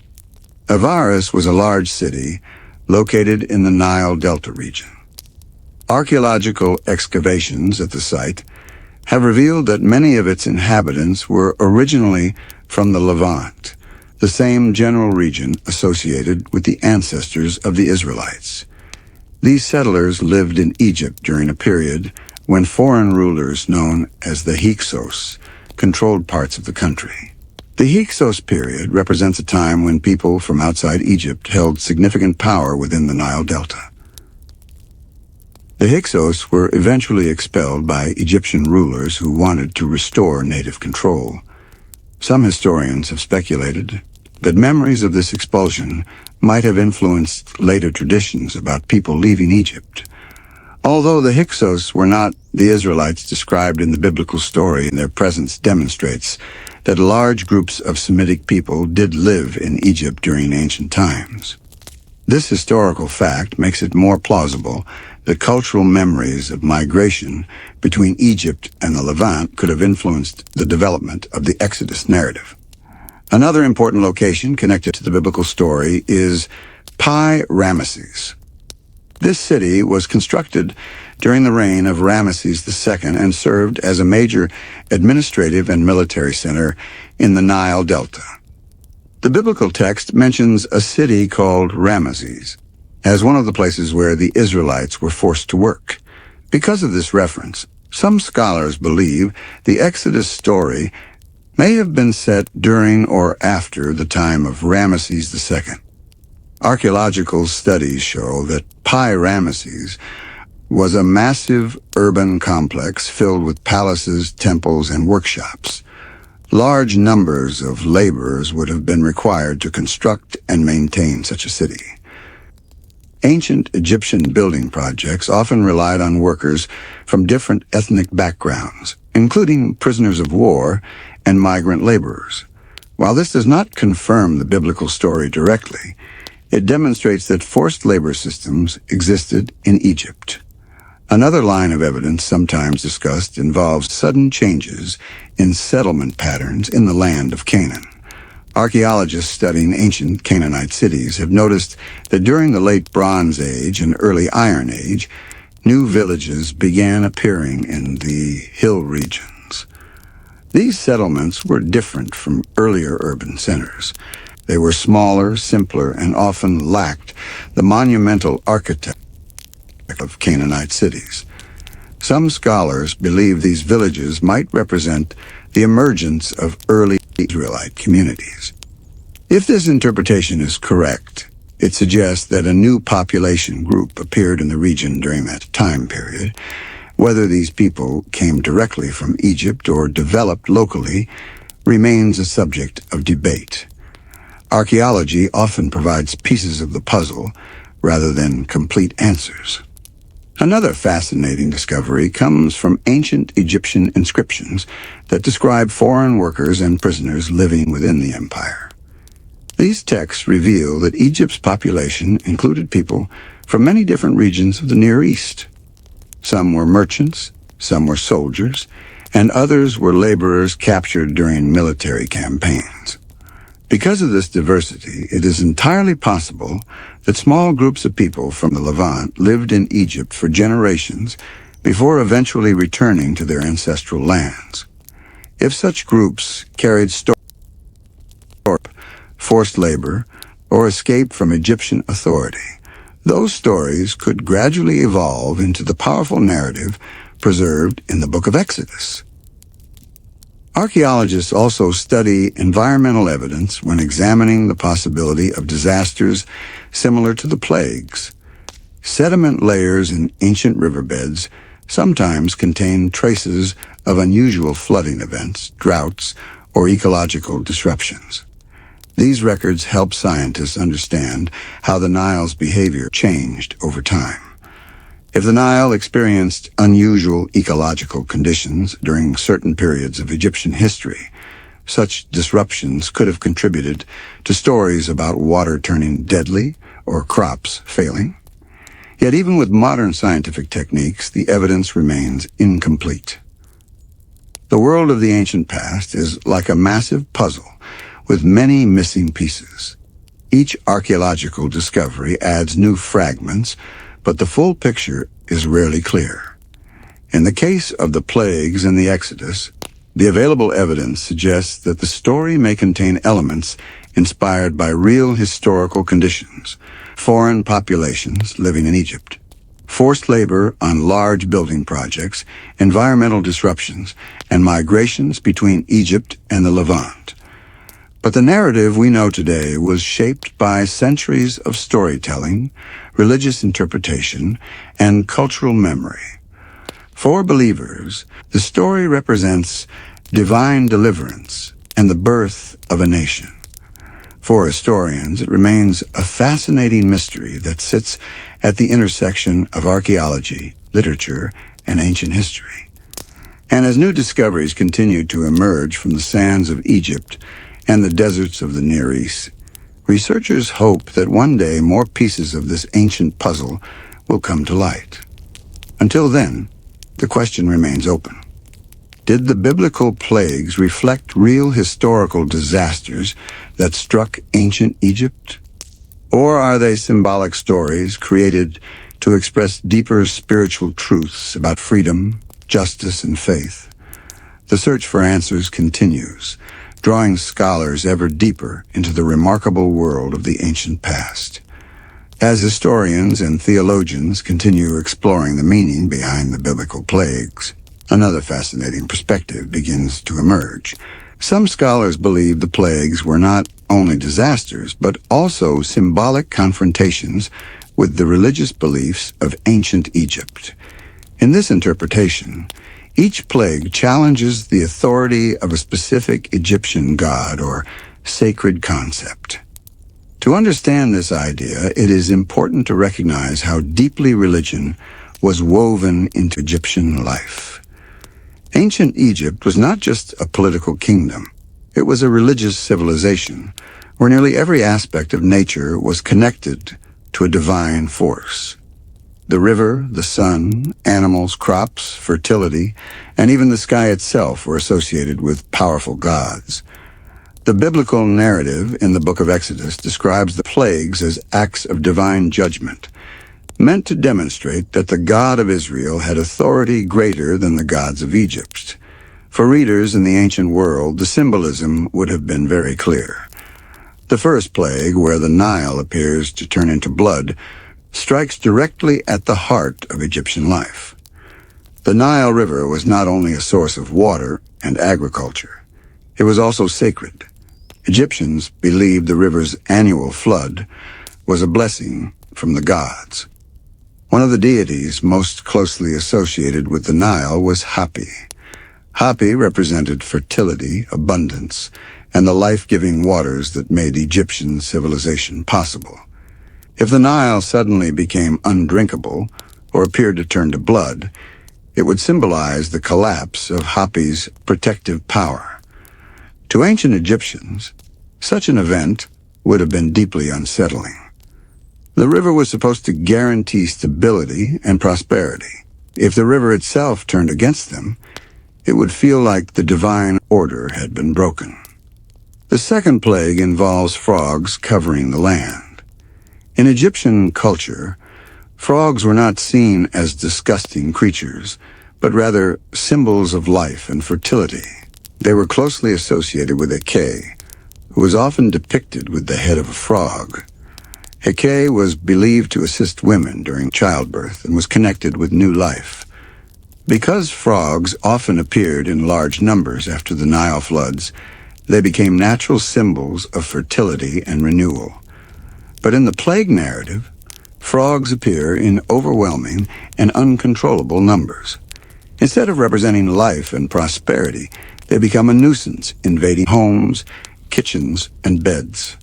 Avaris was a large city located in the Nile Delta region. Archaeological excavations at the site have revealed that many of its inhabitants were originally from the Levant, the same general region associated with the ancestors of the Israelites. These settlers lived in Egypt during a period when foreign rulers known as the Hyksos controlled parts of the country. The Hyksos period represents a time when people from outside Egypt held significant power within the Nile Delta. The Hyksos were eventually expelled by Egyptian rulers who wanted to restore native control. Some historians have speculated that memories of this expulsion might have influenced later traditions about people leaving Egypt. Although the Hyksos were not the Israelites described in the biblical story, their presence demonstrates that large groups of Semitic people did live in Egypt during ancient times. This historical fact makes it more plausible that cultural memories of migration between Egypt and the Levant could have influenced the development of the Exodus narrative. Another important location connected to the biblical story is Pi-Ramesses. This city was constructed during the reign of Ramesses II and served as a major administrative and military center in the Nile Delta. The biblical text mentions a city called Ramesses as one of the places where the Israelites were forced to work. Because of this reference, some scholars believe the Exodus story may have been set during or after the time of Ramesses II. Archaeological studies show that Pi-Ramesses was a massive urban complex filled with palaces, temples, and workshops. Large numbers of laborers would have been required to construct and maintain such a city. Ancient Egyptian building projects often relied on workers from different ethnic backgrounds, including prisoners of war and migrant laborers. While this does not confirm the biblical story directly, it demonstrates that forced labor systems existed in Egypt. Another line of evidence sometimes discussed involves sudden changes in settlement patterns in the land of Canaan. Archaeologists studying ancient Canaanite cities have noticed that during the late Bronze Age and early Iron Age, new villages began appearing in the hill regions. These settlements were different from earlier urban centers. They were smaller, simpler, and often lacked the monumental architecture of Canaanite cities. Some scholars believe these villages might represent the emergence of early Israelite communities. If this interpretation is correct, it suggests that a new population group appeared in the region during that time period. Whether these people came directly from Egypt or developed locally remains a subject of debate. Archaeology often provides pieces of the puzzle rather than complete answers. Another fascinating discovery comes from ancient Egyptian inscriptions that describe foreign workers and prisoners living within the empire. These texts reveal that Egypt's population included people from many different regions of the Near East. Some were merchants, some were soldiers, and others were laborers captured during military campaigns. Because of this diversity, it is entirely possible that small groups of people from the Levant lived in Egypt for generations before eventually returning to their ancestral lands. If such groups carried forced labor, or escaped from Egyptian authority, those stories could gradually evolve into the powerful narrative preserved in the Book of Exodus. Archaeologists also study environmental evidence when examining the possibility of disasters similar to the plagues. Sediment layers in ancient riverbeds sometimes contain traces of unusual flooding events, droughts, or ecological disruptions. These records help scientists understand how the Nile's behavior changed over time. If the Nile experienced unusual ecological conditions during certain periods of Egyptian history, such disruptions could have contributed to stories about water turning deadly or crops failing. Yet even with modern scientific techniques, the evidence remains incomplete. The world of the ancient past is like a massive puzzle with many missing pieces. Each archaeological discovery adds new fragments, but the full picture is rarely clear. In the case of the plagues in the Exodus, the available evidence suggests that the story may contain elements inspired by real historical conditions, foreign populations living in Egypt, forced labor on large building projects, environmental disruptions, and migrations between Egypt and the Levant. But the narrative we know today was shaped by centuries of storytelling, religious interpretation, and cultural memory. For believers, the story represents divine deliverance and the birth of a nation. For historians, it remains a fascinating mystery that sits at the intersection of archaeology, literature, and ancient history. And as new discoveries continue to emerge from the sands of Egypt and the deserts of the Near East, researchers hope that one day more pieces of this ancient puzzle will come to light. Until then, the question remains open. Did the biblical plagues reflect real historical disasters that struck ancient Egypt? Or are they symbolic stories created to express deeper spiritual truths about freedom, justice, and faith? The search for answers continues, drawing scholars ever deeper into the remarkable world of the ancient past. As historians and theologians continue exploring the meaning behind the biblical plagues, another fascinating perspective begins to emerge. Some scholars believe the plagues were not only disasters, but also symbolic confrontations with the religious beliefs of ancient Egypt. In this interpretation, each plague challenges the authority of a specific Egyptian god or sacred concept. To understand this idea, it is important to recognize how deeply religion was woven into Egyptian life. Ancient Egypt was not just a political kingdom. It was a religious civilization where nearly every aspect of nature was connected to a divine force. The river, the sun, animals, crops, fertility, and even the sky itself were associated with powerful gods. The biblical narrative in the book of Exodus describes the plagues as acts of divine judgment, meant to demonstrate that the God of Israel had authority greater than the gods of Egypt. For readers in the ancient world, the symbolism would have been very clear. The first plague, where the Nile appears to turn into blood, strikes directly at the heart of Egyptian life. The Nile River was not only a source of water and agriculture, it was also sacred. Egyptians believed the river's annual flood was a blessing from the gods. One of the deities most closely associated with the Nile was Hapi. Hapi represented fertility, abundance, and the life-giving waters that made Egyptian civilization possible. If the Nile suddenly became undrinkable or appeared to turn to blood, it would symbolize the collapse of Hapi's protective power. To ancient Egyptians, such an event would have been deeply unsettling. The river was supposed to guarantee stability and prosperity. If the river itself turned against them, it would feel like the divine order had been broken. The second plague involves frogs covering the land. In Egyptian culture, frogs were not seen as disgusting creatures, but rather symbols of life and fertility. They were closely associated with Eke, who was often depicted with the head of a frog. Eke was believed to assist women during childbirth and was connected with new life. Because frogs often appeared in large numbers after the Nile floods, they became natural symbols of fertility and renewal. But in the plague narrative, frogs appear in overwhelming and uncontrollable numbers. Instead of representing life and prosperity, they become a nuisance, invading homes, kitchens, and beds.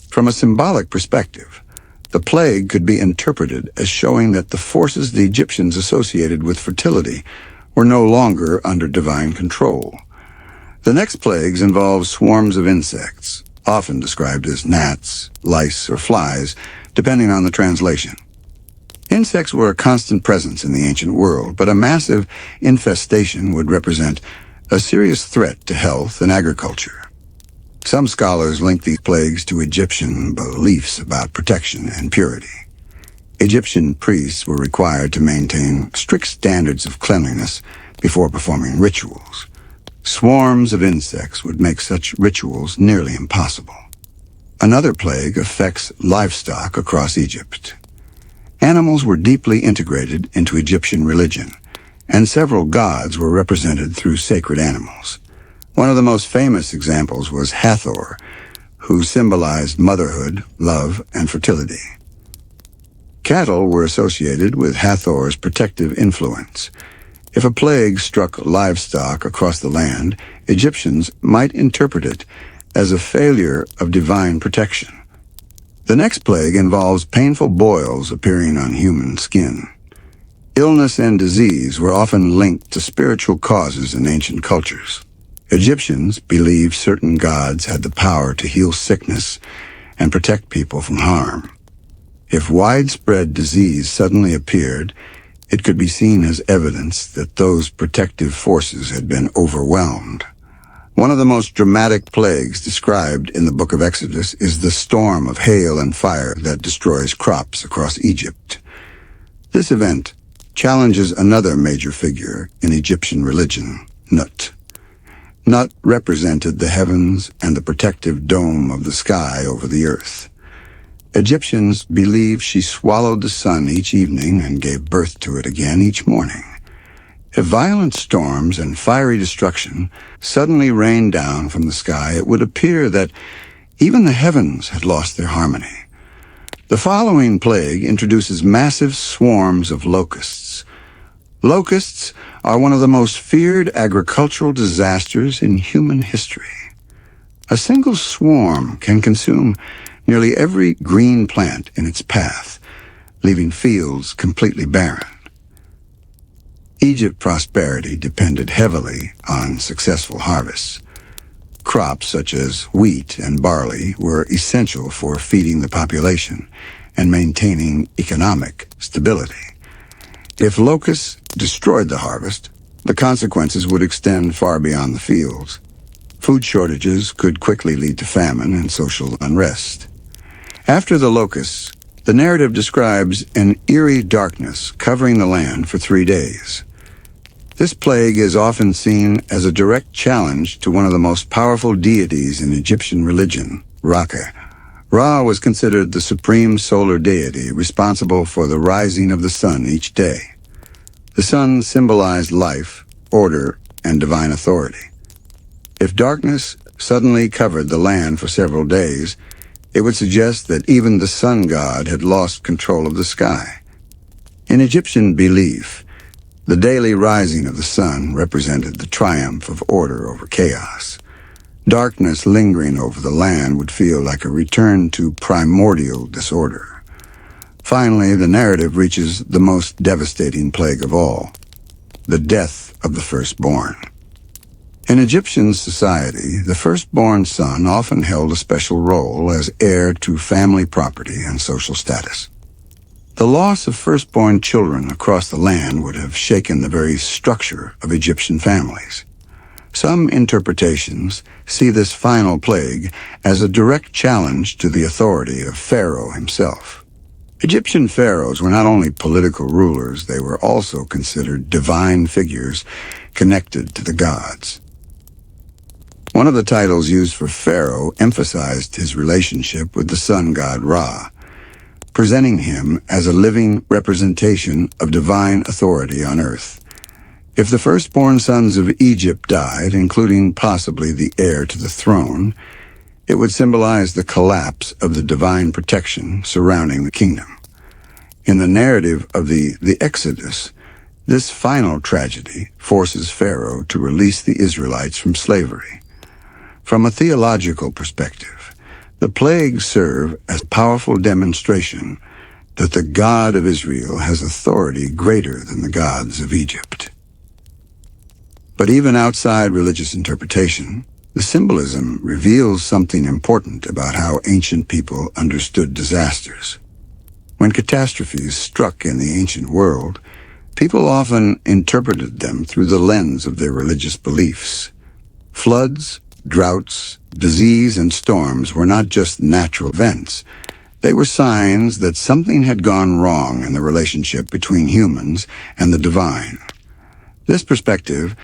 From a symbolic perspective, the plague could be interpreted as showing that the forces the Egyptians associated with fertility were no longer under divine control. The next plagues involve swarms of insects, often described as gnats, lice, or flies, depending on the translation. Insects were a constant presence in the ancient world, but a massive infestation would represent a serious threat to health and agriculture. Some scholars link these plagues to Egyptian beliefs about protection and purity. Egyptian priests were required to maintain strict standards of cleanliness before performing rituals. Swarms of insects would make such rituals nearly impossible. Another plague affects livestock across Egypt. Animals were deeply integrated into Egyptian religion, and several gods were represented through sacred animals. One of the most famous examples was Hathor, who symbolized motherhood, love, and fertility. Cattle were associated with Hathor's protective influence. If a plague struck livestock across the land, Egyptians might interpret it as a failure of divine protection. The next plague involves painful boils appearing on human skin. Illness and disease were often linked to spiritual causes in ancient cultures. Egyptians believed certain gods had the power to heal sickness and protect people from harm. If widespread disease suddenly appeared, it could be seen as evidence that those protective forces had been overwhelmed. One of the most dramatic plagues described in the book of Exodus is the storm of hail and fire that destroys crops across Egypt. This event challenges another major figure in Egyptian religion, Nut. Nut represented the heavens and the protective dome of the sky over the earth. Egyptians believed she swallowed the sun each evening and gave birth to it again each morning. If violent storms and fiery destruction suddenly rained down from the sky, it would appear that even the heavens had lost their harmony. The following plague introduces massive swarms of locusts. Locusts are one of the most feared agricultural disasters in human history. A single swarm can consume nearly every green plant in its path, leaving fields completely barren. Egypt's prosperity depended heavily on successful harvests. Crops such as wheat and barley were essential for feeding the population and maintaining economic stability. If locusts destroyed the harvest, the consequences would extend far beyond the fields. Food shortages could quickly lead to famine and social unrest. After the locusts, the narrative describes an eerie darkness covering the land for 3 days. This plague is often seen as a direct challenge to one of the most powerful deities in Egyptian religion, Ra. Ra was considered the supreme solar deity responsible for the rising of the sun each day. The sun symbolized life, order, and divine authority. If darkness suddenly covered the land for several days, it would suggest that even the sun god had lost control of the sky. In Egyptian belief, the daily rising of the sun represented the triumph of order over chaos. Darkness lingering over the land would feel like a return to primordial disorder. Finally, the narrative reaches the most devastating plague of all, the death of the firstborn. In Egyptian society, the firstborn son often held a special role as heir to family property and social status. The loss of firstborn children across the land would have shaken the very structure of Egyptian families. Some interpretations see this final plague as a direct challenge to the authority of Pharaoh himself. Egyptian pharaohs were not only political rulers, they were also considered divine figures connected to the gods. One of the titles used for Pharaoh emphasized his relationship with the sun god Ra, presenting him as a living representation of divine authority on earth. If the firstborn sons of Egypt died, including possibly the heir to the throne, it would symbolize the collapse of the divine protection surrounding the kingdom. In the narrative of the Exodus, this final tragedy forces Pharaoh to release the Israelites from slavery. From a theological perspective, the plagues serve as a powerful demonstration that the God of Israel has authority greater than the gods of Egypt. But even outside religious interpretation, the symbolism reveals something important about how ancient people understood disasters. When catastrophes struck in the ancient world, people often interpreted them through the lens of their religious beliefs. Floods, droughts, disease, and storms were not just natural events. They were signs that something had gone wrong in the relationship between humans and the divine. This perspective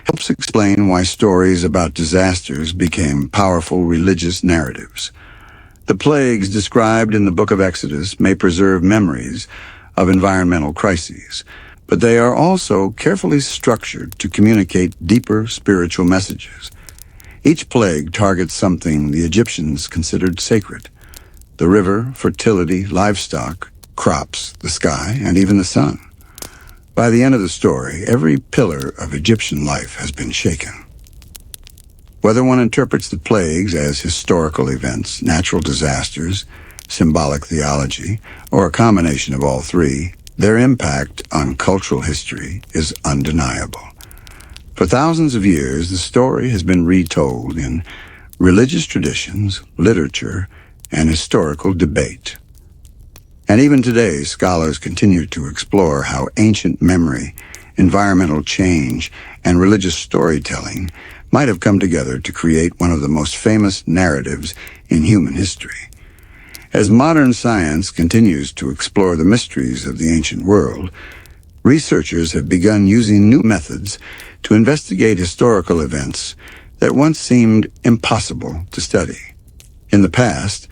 helps explain why stories about disasters became powerful religious narratives. The plagues described in the book of Exodus may preserve memories of environmental crises, but they are also carefully structured to communicate deeper spiritual messages. Each plague targets something the Egyptians considered sacred: the river, fertility, livestock, crops, the sky, and even the sun. By the end of the story, every pillar of Egyptian life has been shaken. Whether one interprets the plagues as historical events, natural disasters, symbolic theology, or a combination of all three, their impact on cultural history is undeniable. For thousands of years, the story has been retold in religious traditions, literature, and historical debate. And even today, scholars continue to explore how ancient memory, environmental change, and religious storytelling might have come together to create one of the most famous narratives in human history. As modern science continues to explore the mysteries of the ancient world, researchers have begun using new methods to investigate historical events that once seemed impossible to study. In the past,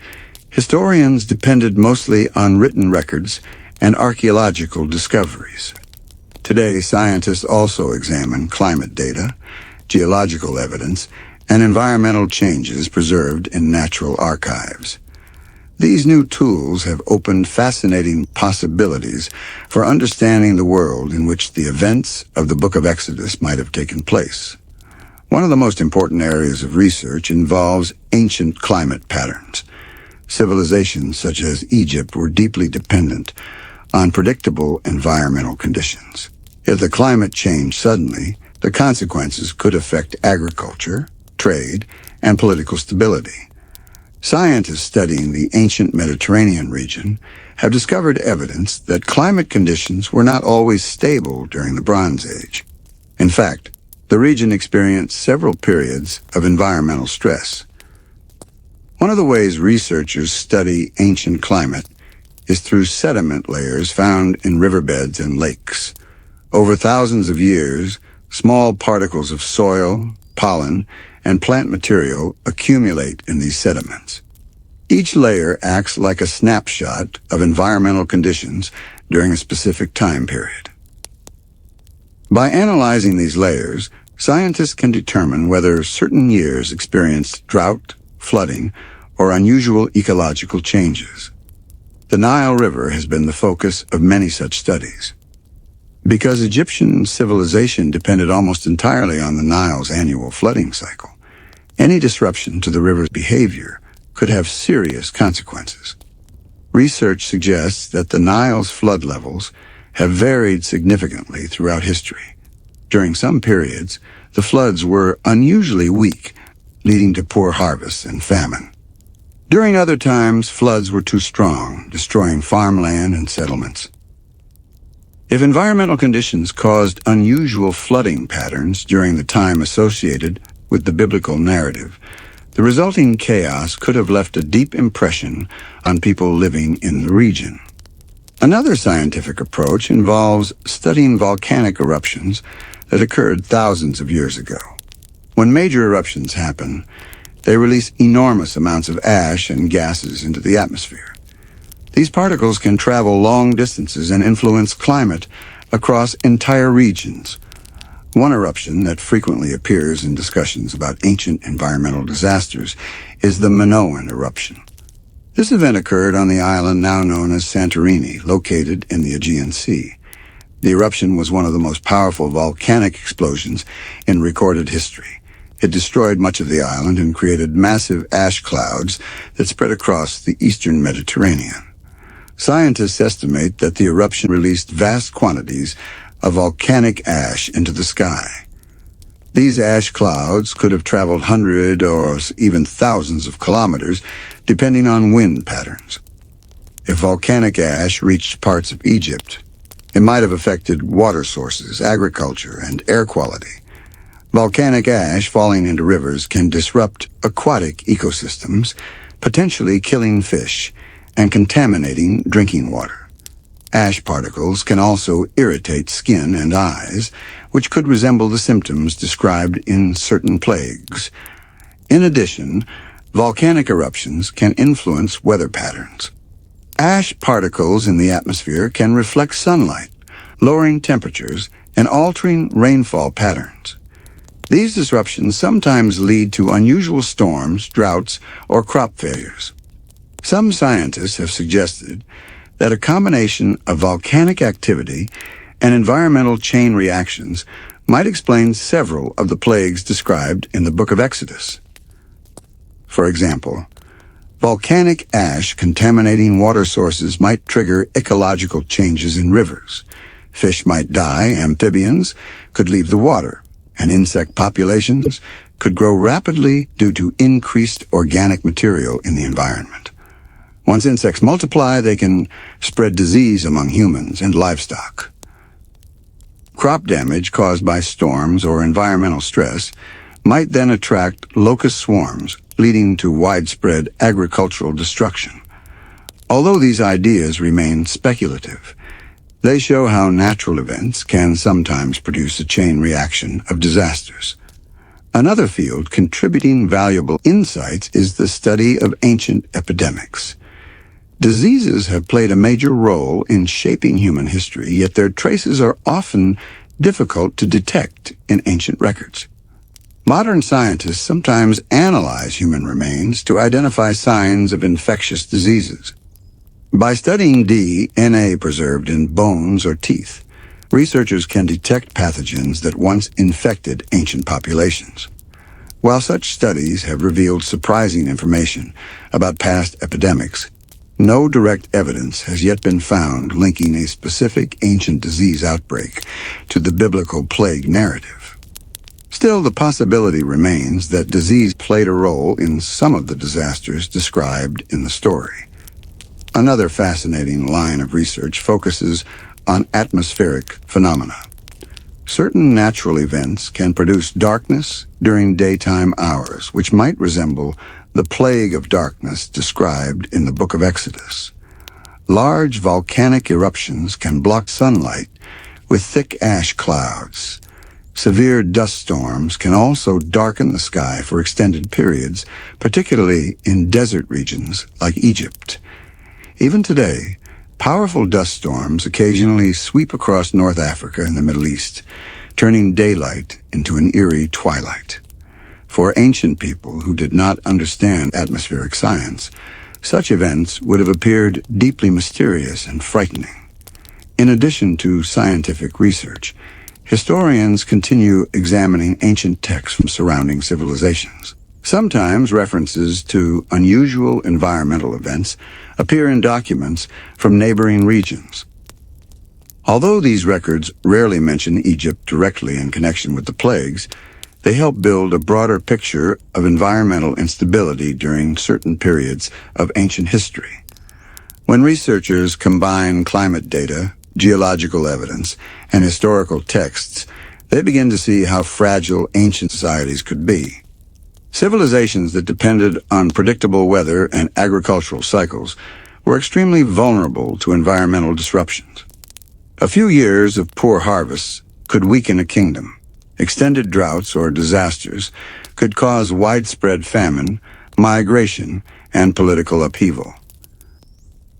historians depended mostly on written records and archaeological discoveries. Today, scientists also examine climate data, geological evidence, and environmental changes preserved in natural archives. These new tools have opened fascinating possibilities for understanding the world in which the events of the Book of Exodus might have taken place. One of the most important areas of research involves ancient climate patterns. Civilizations such as Egypt were deeply dependent on predictable environmental conditions. If the climate changed suddenly, the consequences could affect agriculture, trade, and political stability. Scientists studying the ancient Mediterranean region have discovered evidence that climate conditions were not always stable during the Bronze Age. In fact, the region experienced several periods of environmental stress. One of the ways researchers study ancient climate is through sediment layers found in riverbeds and lakes. Over thousands of years, small particles of soil, pollen, and plant material accumulate in these sediments. Each layer acts like a snapshot of environmental conditions during a specific time period. By analyzing these layers, scientists can determine whether certain years experienced drought, flooding, or unusual ecological changes. The Nile River has been the focus of many such studies. Because Egyptian civilization depended almost entirely on the Nile's annual flooding cycle, any disruption to the river's behavior could have serious consequences. Research suggests that the Nile's flood levels have varied significantly throughout history. During some periods, the floods were unusually weak, leading to poor harvests and famine. During other times, floods were too strong, destroying farmland and settlements. If environmental conditions caused unusual flooding patterns during the time associated with the biblical narrative, the resulting chaos could have left a deep impression on people living in the region. Another scientific approach involves studying volcanic eruptions that occurred thousands of years ago. When major eruptions happen, they release enormous amounts of ash and gases into the atmosphere. These particles can travel long distances and influence climate across entire regions. One eruption that frequently appears in discussions about ancient environmental disasters is the Minoan eruption. This event occurred on the island now known as Santorini, located in the Aegean Sea. The eruption was one of the most powerful volcanic explosions in recorded history. It destroyed much of the island and created massive ash clouds that spread across the eastern Mediterranean. Scientists estimate that the eruption released vast quantities of volcanic ash into the sky. These ash clouds could have traveled hundreds or even thousands of kilometers, depending on wind patterns. If volcanic ash reached parts of Egypt, it might have affected water sources, agriculture, and air quality. Volcanic ash falling into rivers can disrupt aquatic ecosystems, potentially killing fish and contaminating drinking water. Ash particles can also irritate skin and eyes, which could resemble the symptoms described in certain plagues. In addition, volcanic eruptions can influence weather patterns. Ash particles in the atmosphere can reflect sunlight, lowering temperatures and altering rainfall patterns. These disruptions sometimes lead to unusual storms, droughts, or crop failures. Some scientists have suggested that a combination of volcanic activity and environmental chain reactions might explain several of the plagues described in the Book of Exodus. For example, volcanic ash contaminating water sources might trigger ecological changes in rivers. Fish might die, amphibians could leave the water, and insect populations could grow rapidly due to increased organic material in the environment. Once insects multiply, they can spread disease among humans and livestock. Crop damage caused by storms or environmental stress might then attract locust swarms, leading to widespread agricultural destruction. Although these ideas remain speculative, they show how natural events can sometimes produce a chain reaction of disasters. Another field contributing valuable insights is the study of ancient epidemics. Diseases have played a major role in shaping human history, yet their traces are often difficult to detect in ancient records. Modern scientists sometimes analyze human remains to identify signs of infectious diseases. By studying DNA preserved in bones or teeth, researchers can detect pathogens that once infected ancient populations. While such studies have revealed surprising information about past epidemics, no direct evidence has yet been found linking a specific ancient disease outbreak to the biblical plague narrative. Still, the possibility remains that disease played a role in some of the disasters described in the story. Another fascinating line of research focuses on atmospheric phenomena. Certain natural events can produce darkness during daytime hours, which might resemble the plague of darkness described in the book of Exodus. Large volcanic eruptions can block sunlight with thick ash clouds. Severe dust storms can also darken the sky for extended periods, particularly in desert regions like Egypt. Even today, powerful dust storms occasionally sweep across North Africa and the Middle East, turning daylight into an eerie twilight. For ancient people who did not understand atmospheric science, such events would have appeared deeply mysterious and frightening. In addition to scientific research, historians continue examining ancient texts from surrounding civilizations. Sometimes references to unusual environmental events appear in documents from neighboring regions. Although these records rarely mention Egypt directly in connection with the plagues, they help build a broader picture of environmental instability during certain periods of ancient history. When researchers combine climate data, geological evidence, and historical texts, they begin to see how fragile ancient societies could be. Civilizations that depended on predictable weather and agricultural cycles were extremely vulnerable to environmental disruptions. A few years of poor harvests could weaken a kingdom. Extended droughts or disasters could cause widespread famine, migration, and political upheaval.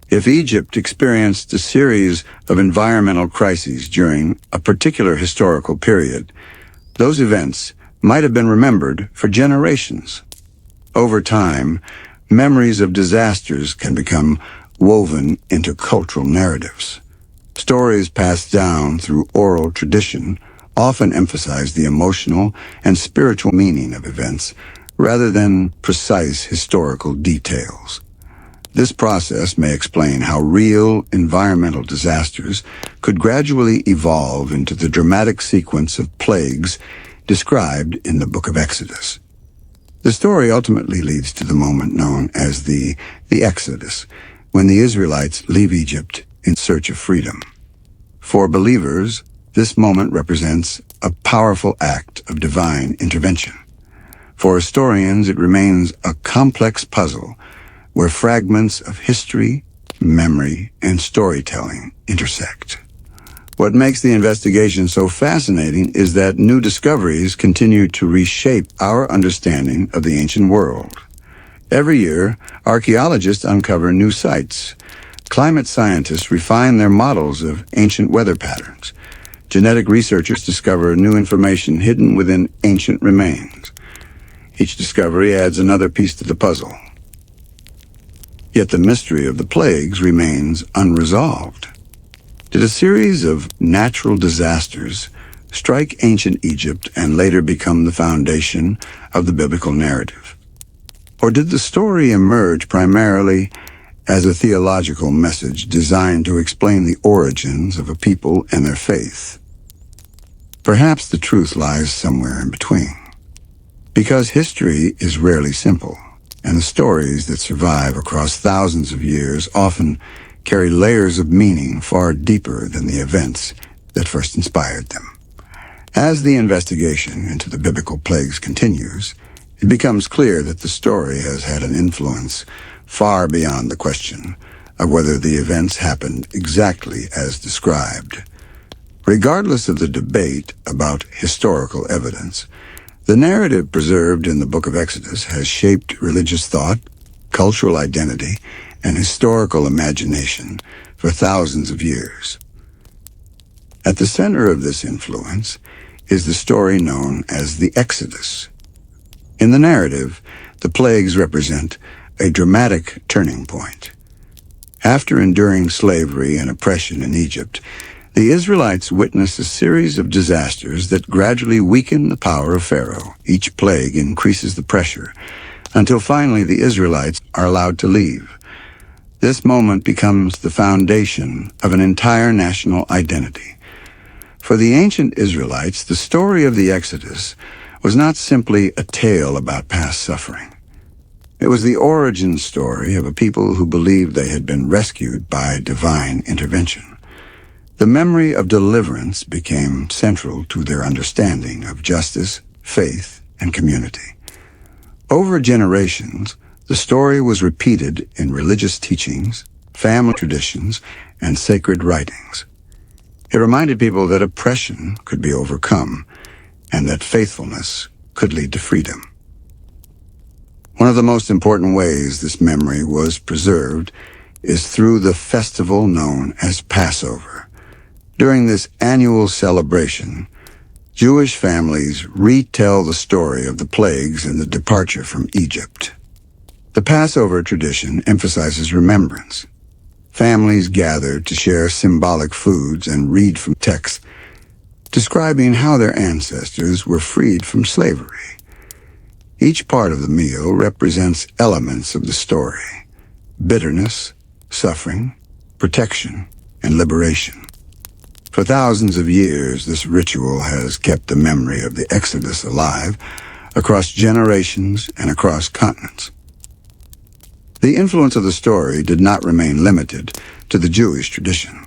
If Egypt experienced a series of environmental crises during a particular historical period, those events might have been remembered for generations. Over time, memories of disasters can become woven into cultural narratives. Stories passed down through oral tradition often emphasize the emotional and spiritual meaning of events rather than precise historical details. This process may explain how real environmental disasters could gradually evolve into the dramatic sequence of plagues described in the book of Exodus. The story ultimately leads to the moment known as the Exodus, when the Israelites leave Egypt in search of freedom. For believers, this moment represents a powerful act of divine intervention. For historians, it remains a complex puzzle where fragments of history, memory, and storytelling intersect. What makes the investigation so fascinating is that new discoveries continue to reshape our understanding of the ancient world. Every year, archaeologists uncover new sites. Climate scientists refine their models of ancient weather patterns. Genetic researchers discover new information hidden within ancient remains. Each discovery adds another piece to the puzzle. Yet the mystery of the plagues remains unresolved. Did a series of natural disasters strike ancient Egypt and later become the foundation of the biblical narrative? Or did the story emerge primarily as a theological message designed to explain the origins of a people and their faith? Perhaps the truth lies somewhere in between. Because history is rarely simple, and the stories that survive across thousands of years often carry layers of meaning far deeper than the events that first inspired them. As the investigation into the biblical plagues continues, it becomes clear that the story has had an influence far beyond the question of whether the events happened exactly as described. Regardless of the debate about historical evidence, the narrative preserved in the book of Exodus has shaped religious thought, cultural identity, and historical imagination for thousands of years. At the center of this influence is the story known as the Exodus. In the narrative, the plagues represent a dramatic turning point. After enduring slavery and oppression in Egypt, The Israelites witnessed a series of disasters that gradually weakened the power of Pharaoh. Each plague increases the pressure, until finally the Israelites are allowed to leave. This moment becomes the foundation of an entire national identity. For the ancient Israelites, the story of the Exodus was not simply a tale about past suffering. It was the origin story of a people who believed they had been rescued by divine intervention. The memory of deliverance became central to their understanding of justice, faith, and community. Over generations, the story was repeated in religious teachings, family traditions, and sacred writings. It reminded people that oppression could be overcome and that faithfulness could lead to freedom. One of the most important ways this memory was preserved is through the festival known as Passover. During this annual celebration, Jewish families retell the story of the plagues and the departure from Egypt. The Passover tradition emphasizes remembrance. Families gather to share symbolic foods and read from texts describing how their ancestors were freed from slavery. Each part of the meal represents elements of the story: bitterness, suffering, protection, and liberation. For thousands of years, this ritual has kept the memory of the Exodus alive across generations and across continents. The influence of the story did not remain limited to the Jewish tradition.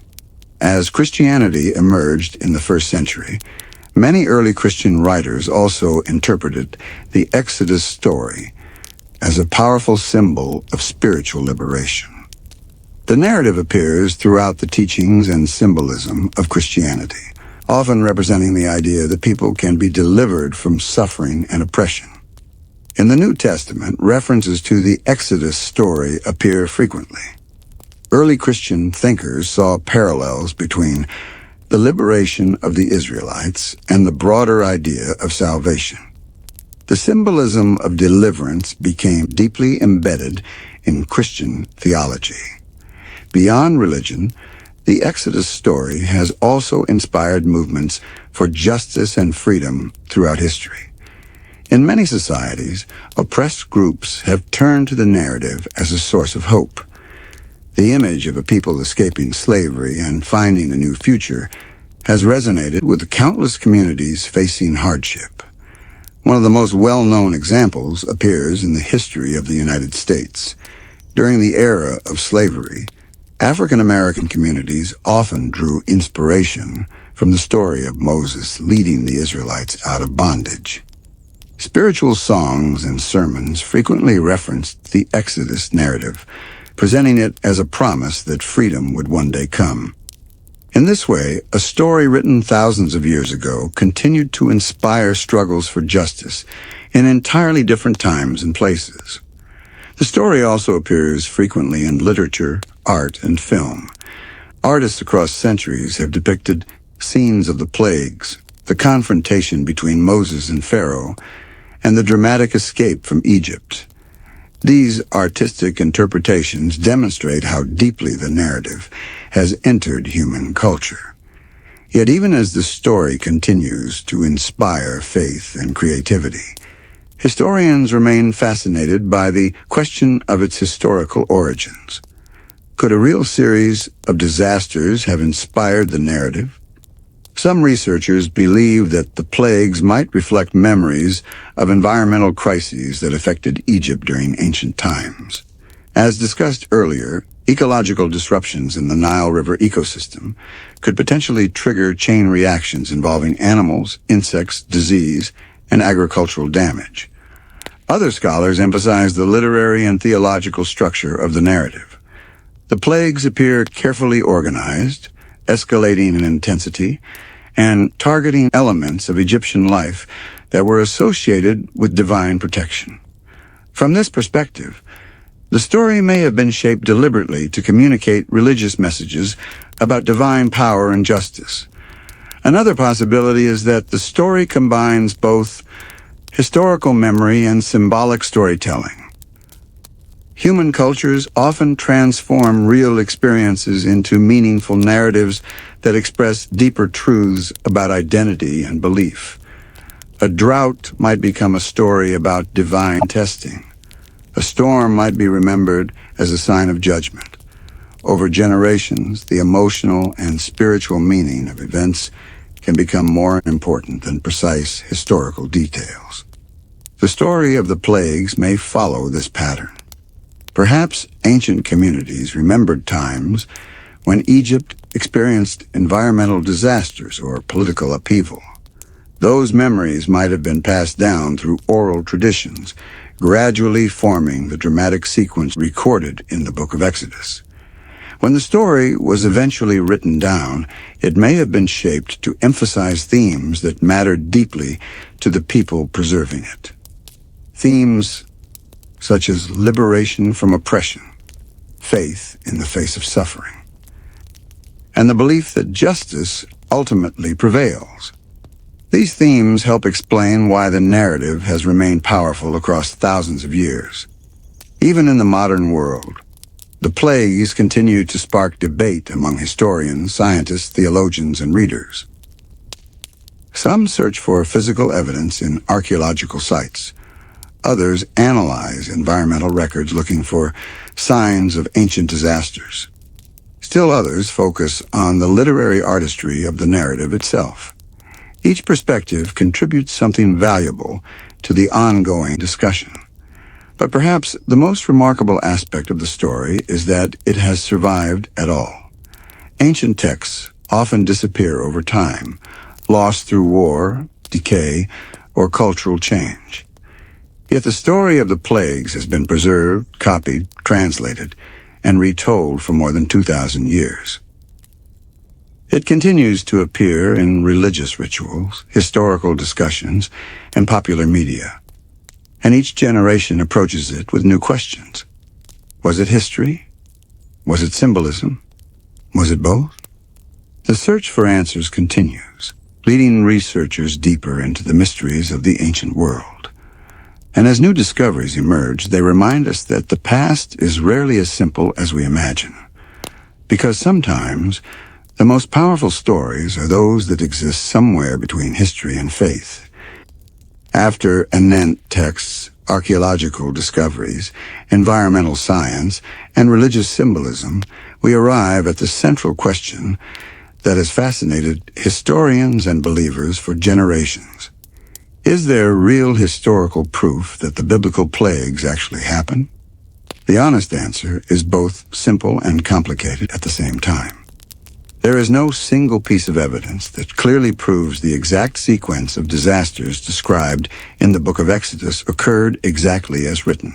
As Christianity emerged in the first century, many early Christian writers also interpreted the Exodus story as a powerful symbol of spiritual liberation. The narrative appears throughout the teachings and symbolism of Christianity, often representing the idea that people can be delivered from suffering and oppression. In the New Testament, references to the Exodus story appear frequently. Early Christian thinkers saw parallels between the liberation of the Israelites and the broader idea of salvation. The symbolism of deliverance became deeply embedded in Christian theology. Beyond religion, the Exodus story has also inspired movements for justice and freedom throughout history. In many societies, oppressed groups have turned to the narrative as a source of hope. The image of a people escaping slavery and finding a new future has resonated with the countless communities facing hardship. One of the most well-known examples appears in the history of the United States. During the era of slavery, African American communities often drew inspiration from the story of Moses leading the Israelites out of bondage. Spiritual songs and sermons frequently referenced the Exodus narrative, presenting it as a promise that freedom would one day come. In this way, a story written thousands of years ago continued to inspire struggles for justice in entirely different times and places. The story also appears frequently in literature, art, and film. Artists across centuries have depicted scenes of the plagues, the confrontation between Moses and Pharaoh, and the dramatic escape from Egypt. These artistic interpretations demonstrate how deeply the narrative has entered human culture. Yet even as the story continues to inspire faith and creativity, historians remain fascinated by the question of its historical origins. Could a real series of disasters have inspired the narrative? Some researchers believe that the plagues might reflect memories of environmental crises that affected Egypt during ancient times. As discussed earlier, ecological disruptions in the Nile River ecosystem could potentially trigger chain reactions involving animals, insects, disease, and agricultural damage. Other scholars emphasize the literary and theological structure of the narrative. The plagues appear carefully organized, escalating in intensity, and targeting elements of Egyptian life that were associated with divine protection. From this perspective, the story may have been shaped deliberately to communicate religious messages about divine power and justice. Another possibility is that the story combines both historical memory and symbolic storytelling. Human cultures often transform real experiences into meaningful narratives that express deeper truths about identity and belief. A drought might become a story about divine testing. A storm might be remembered as a sign of judgment. Over generations, the emotional and spiritual meaning of events can become more important than precise historical details. The story of the plagues may follow this pattern. Perhaps ancient communities remembered times when Egypt experienced environmental disasters or political upheaval. Those memories might have been passed down through oral traditions, gradually forming the dramatic sequence recorded in the Book of Exodus. When the story was eventually written down, it may have been shaped to emphasize themes that mattered deeply to the people preserving it. Themes such as liberation from oppression, faith in the face of suffering, and the belief that justice ultimately prevails. These themes help explain why the narrative has remained powerful across thousands of years. Even in the modern world, the plagues continue to spark debate among historians, scientists, theologians, and readers. Some search for physical evidence in archaeological sites. Others analyze environmental records looking for signs of ancient disasters. Still others focus on the literary artistry of the narrative itself. Each perspective contributes something valuable to the ongoing discussion. But perhaps the most remarkable aspect of the story is that it has survived at all. Ancient texts often disappear over time, lost through war, decay, or cultural change. Yet the story of the plagues has been preserved, copied, translated, and retold for more than 2,000 years. It continues to appear in religious rituals, historical discussions, and popular media. And each generation approaches it with new questions. Was it history? Was it symbolism? Was it both? The search for answers continues, leading researchers deeper into the mysteries of the ancient world. And as new discoveries emerge, they remind us that the past is rarely as simple as we imagine. Because sometimes, the most powerful stories are those that exist somewhere between history and faith. After anent texts, archaeological discoveries, environmental science, and religious symbolism, we arrive at the central question that has fascinated historians and believers for generations. Is there real historical proof that the biblical plagues actually happened? The honest answer is both simple and complicated at the same time. There is no single piece of evidence that clearly proves the exact sequence of disasters described in the Book of Exodus occurred exactly as written.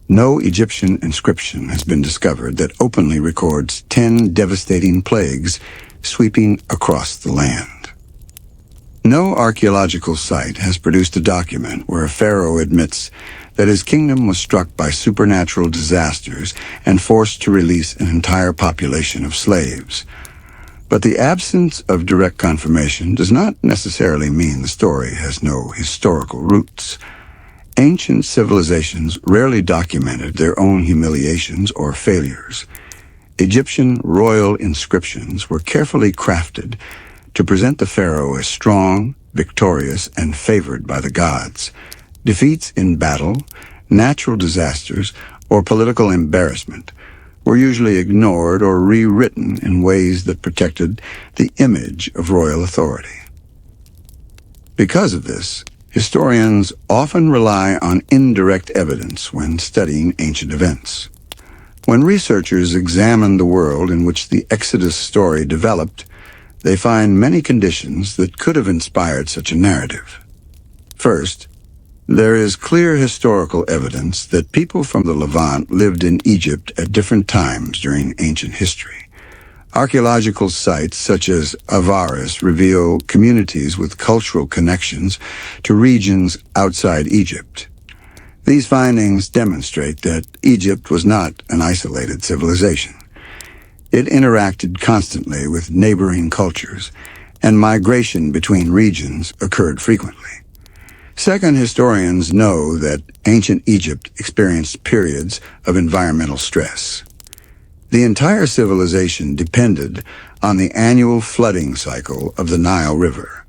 No Egyptian inscription has been discovered that openly records 10 devastating plagues sweeping across the land. No archaeological site has produced a document where a pharaoh admits that his kingdom was struck by supernatural disasters and forced to release an entire population of slaves. But the absence of direct confirmation does not necessarily mean the story has no historical roots. Ancient civilizations rarely documented their own humiliations or failures. Egyptian royal inscriptions were carefully crafted to present the pharaoh as strong, victorious, and favored by the gods. Defeats in battle, natural disasters, or political embarrassment were usually ignored or rewritten in ways that protected the image of royal authority. Because of this, historians often rely on indirect evidence when studying ancient events. When researchers examine the world in which the Exodus story developed, they find many conditions that could have inspired such a narrative. First, there is clear historical evidence that people from the Levant lived in Egypt at different times during ancient history. Archaeological sites such as Avaris reveal communities with cultural connections to regions outside Egypt. These findings demonstrate that Egypt was not an isolated civilization. It interacted constantly with neighboring cultures, and migration between regions occurred frequently. Second, historians know that ancient Egypt experienced periods of environmental stress. The entire civilization depended on the annual flooding cycle of the Nile River.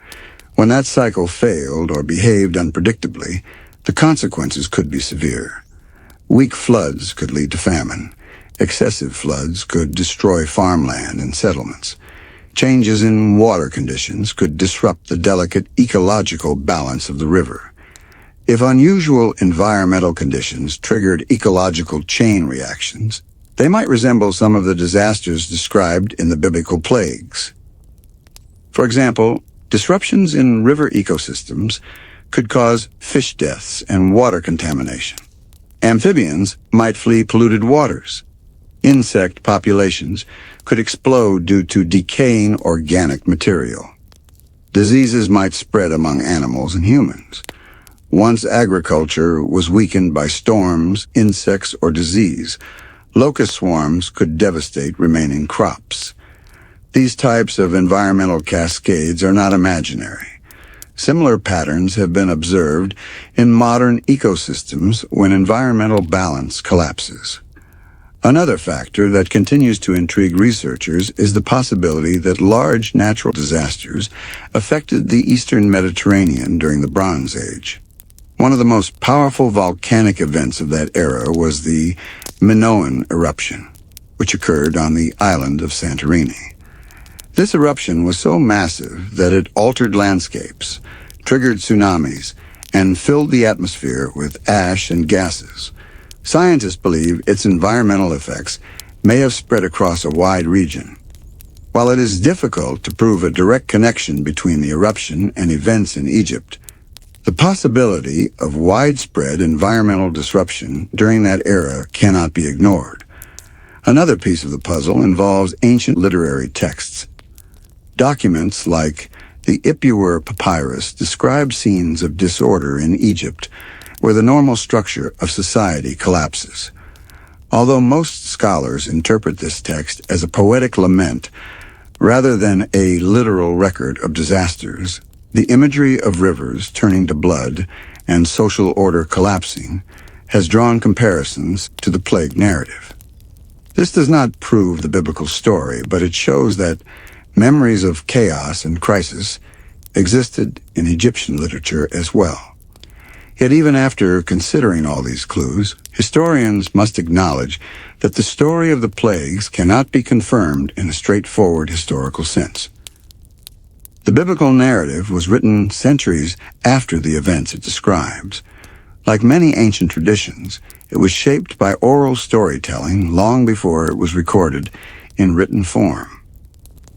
When that cycle failed or behaved unpredictably, the consequences could be severe. Weak floods could lead to famine. Excessive floods could destroy farmland and settlements. Changes in water conditions could disrupt the delicate ecological balance of the river. If unusual environmental conditions triggered ecological chain reactions, they might resemble some of the disasters described in the biblical plagues. For example, disruptions in river ecosystems could cause fish deaths and water contamination. Amphibians might flee polluted waters. Insect populations could explode due to decaying organic material. Diseases might spread among animals and humans. Once agriculture was weakened by storms, insects, or disease, locust swarms could devastate remaining crops. These types of environmental cascades are not imaginary. Similar patterns have been observed in modern ecosystems when environmental balance collapses. Another factor that continues to intrigue researchers is the possibility that large natural disasters affected the Eastern Mediterranean during the Bronze Age. One of the most powerful volcanic events of that era was the Minoan eruption, which occurred on the island of Santorini. This eruption was so massive that it altered landscapes, triggered tsunamis, and filled the atmosphere with ash and gases. Scientists believe its environmental effects may have spread across a wide region. While it is difficult to prove a direct connection between the eruption and events in Egypt, the possibility of widespread environmental disruption during that era cannot be ignored. Another piece of the puzzle involves ancient literary texts. Documents like the Ipuwer Papyrus describe scenes of disorder in Egypt where the normal structure of society collapses. Although most scholars interpret this text as a poetic lament rather than a literal record of disasters, the imagery of rivers turning to blood and social order collapsing has drawn comparisons to the plague narrative. This does not prove the biblical story, but it shows that memories of chaos and crisis existed in Egyptian literature as well. Yet even after considering all these clues, historians must acknowledge that the story of the plagues cannot be confirmed in a straightforward historical sense. The biblical narrative was written centuries after the events it describes. Like many ancient traditions, it was shaped by oral storytelling long before it was recorded in written form.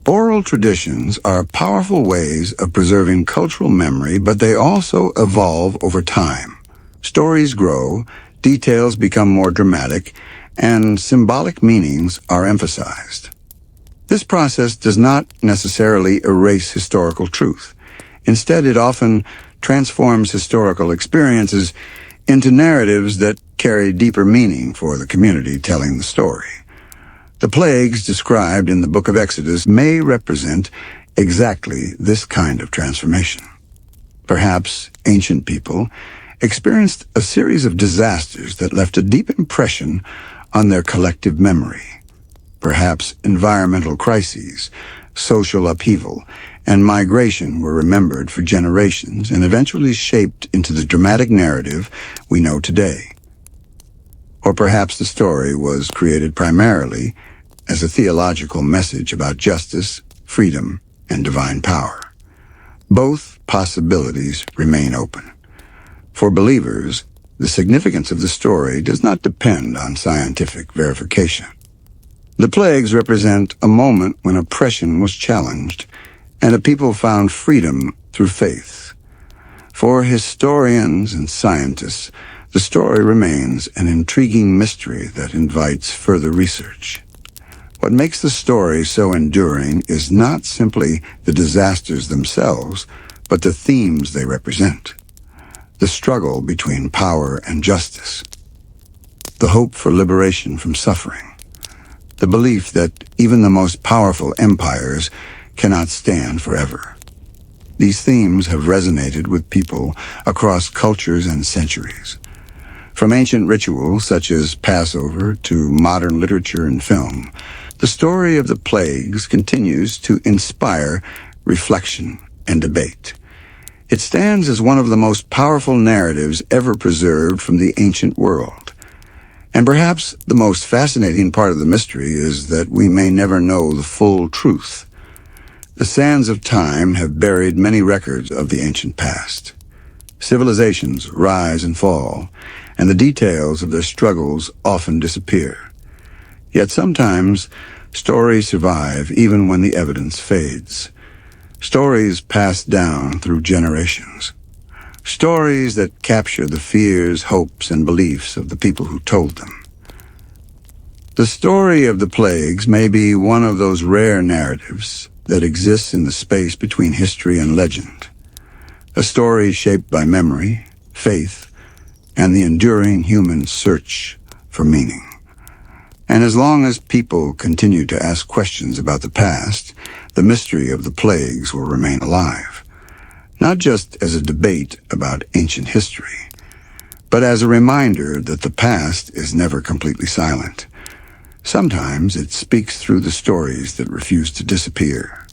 Oral traditions are powerful ways of preserving cultural memory, but they also evolve over time. Stories grow, details become more dramatic, and symbolic meanings are emphasized. This process does not necessarily erase historical truth. Instead, it often transforms historical experiences into narratives that carry deeper meaning for the community telling the story. The plagues described in the book of Exodus may represent exactly this kind of transformation. Perhaps ancient people experienced a series of disasters that left a deep impression on their collective memory. Perhaps environmental crises, social upheaval, and migration were remembered for generations and eventually shaped into the dramatic narrative we know today. Or perhaps the story was created primarily as a theological message about justice, freedom, and divine power. Both possibilities remain open. For believers, the significance of the story does not depend on scientific verification. The plagues represent a moment when oppression was challenged and a people found freedom through faith. For historians and scientists, the story remains an intriguing mystery that invites further research. What makes the story so enduring is not simply the disasters themselves, but the themes they represent. The struggle between power and justice. The hope for liberation from suffering. The belief that even the most powerful empires cannot stand forever. These themes have resonated with people across cultures and centuries. From ancient rituals such as Passover to modern literature and film, the story of the plagues continues to inspire reflection and debate. It stands as one of the most powerful narratives ever preserved from the ancient world. And perhaps the most fascinating part of the mystery is that we may never know the full truth. The sands of time have buried many records of the ancient past. Civilizations rise and fall, and the details of their struggles often disappear. Yet sometimes, stories survive even when the evidence fades. Stories passed down through generations. Stories that capture the fears, hopes, and beliefs of the people who told them. The story of the plagues may be one of those rare narratives that exists in the space between history and legend. A story shaped by memory, faith, and the enduring human search for meaning. And as long as people continue to ask questions about the past, the mystery of the plagues will remain alive. Not just as a debate about ancient history, but as a reminder that the past is never completely silent. Sometimes it speaks through the stories that refuse to disappear.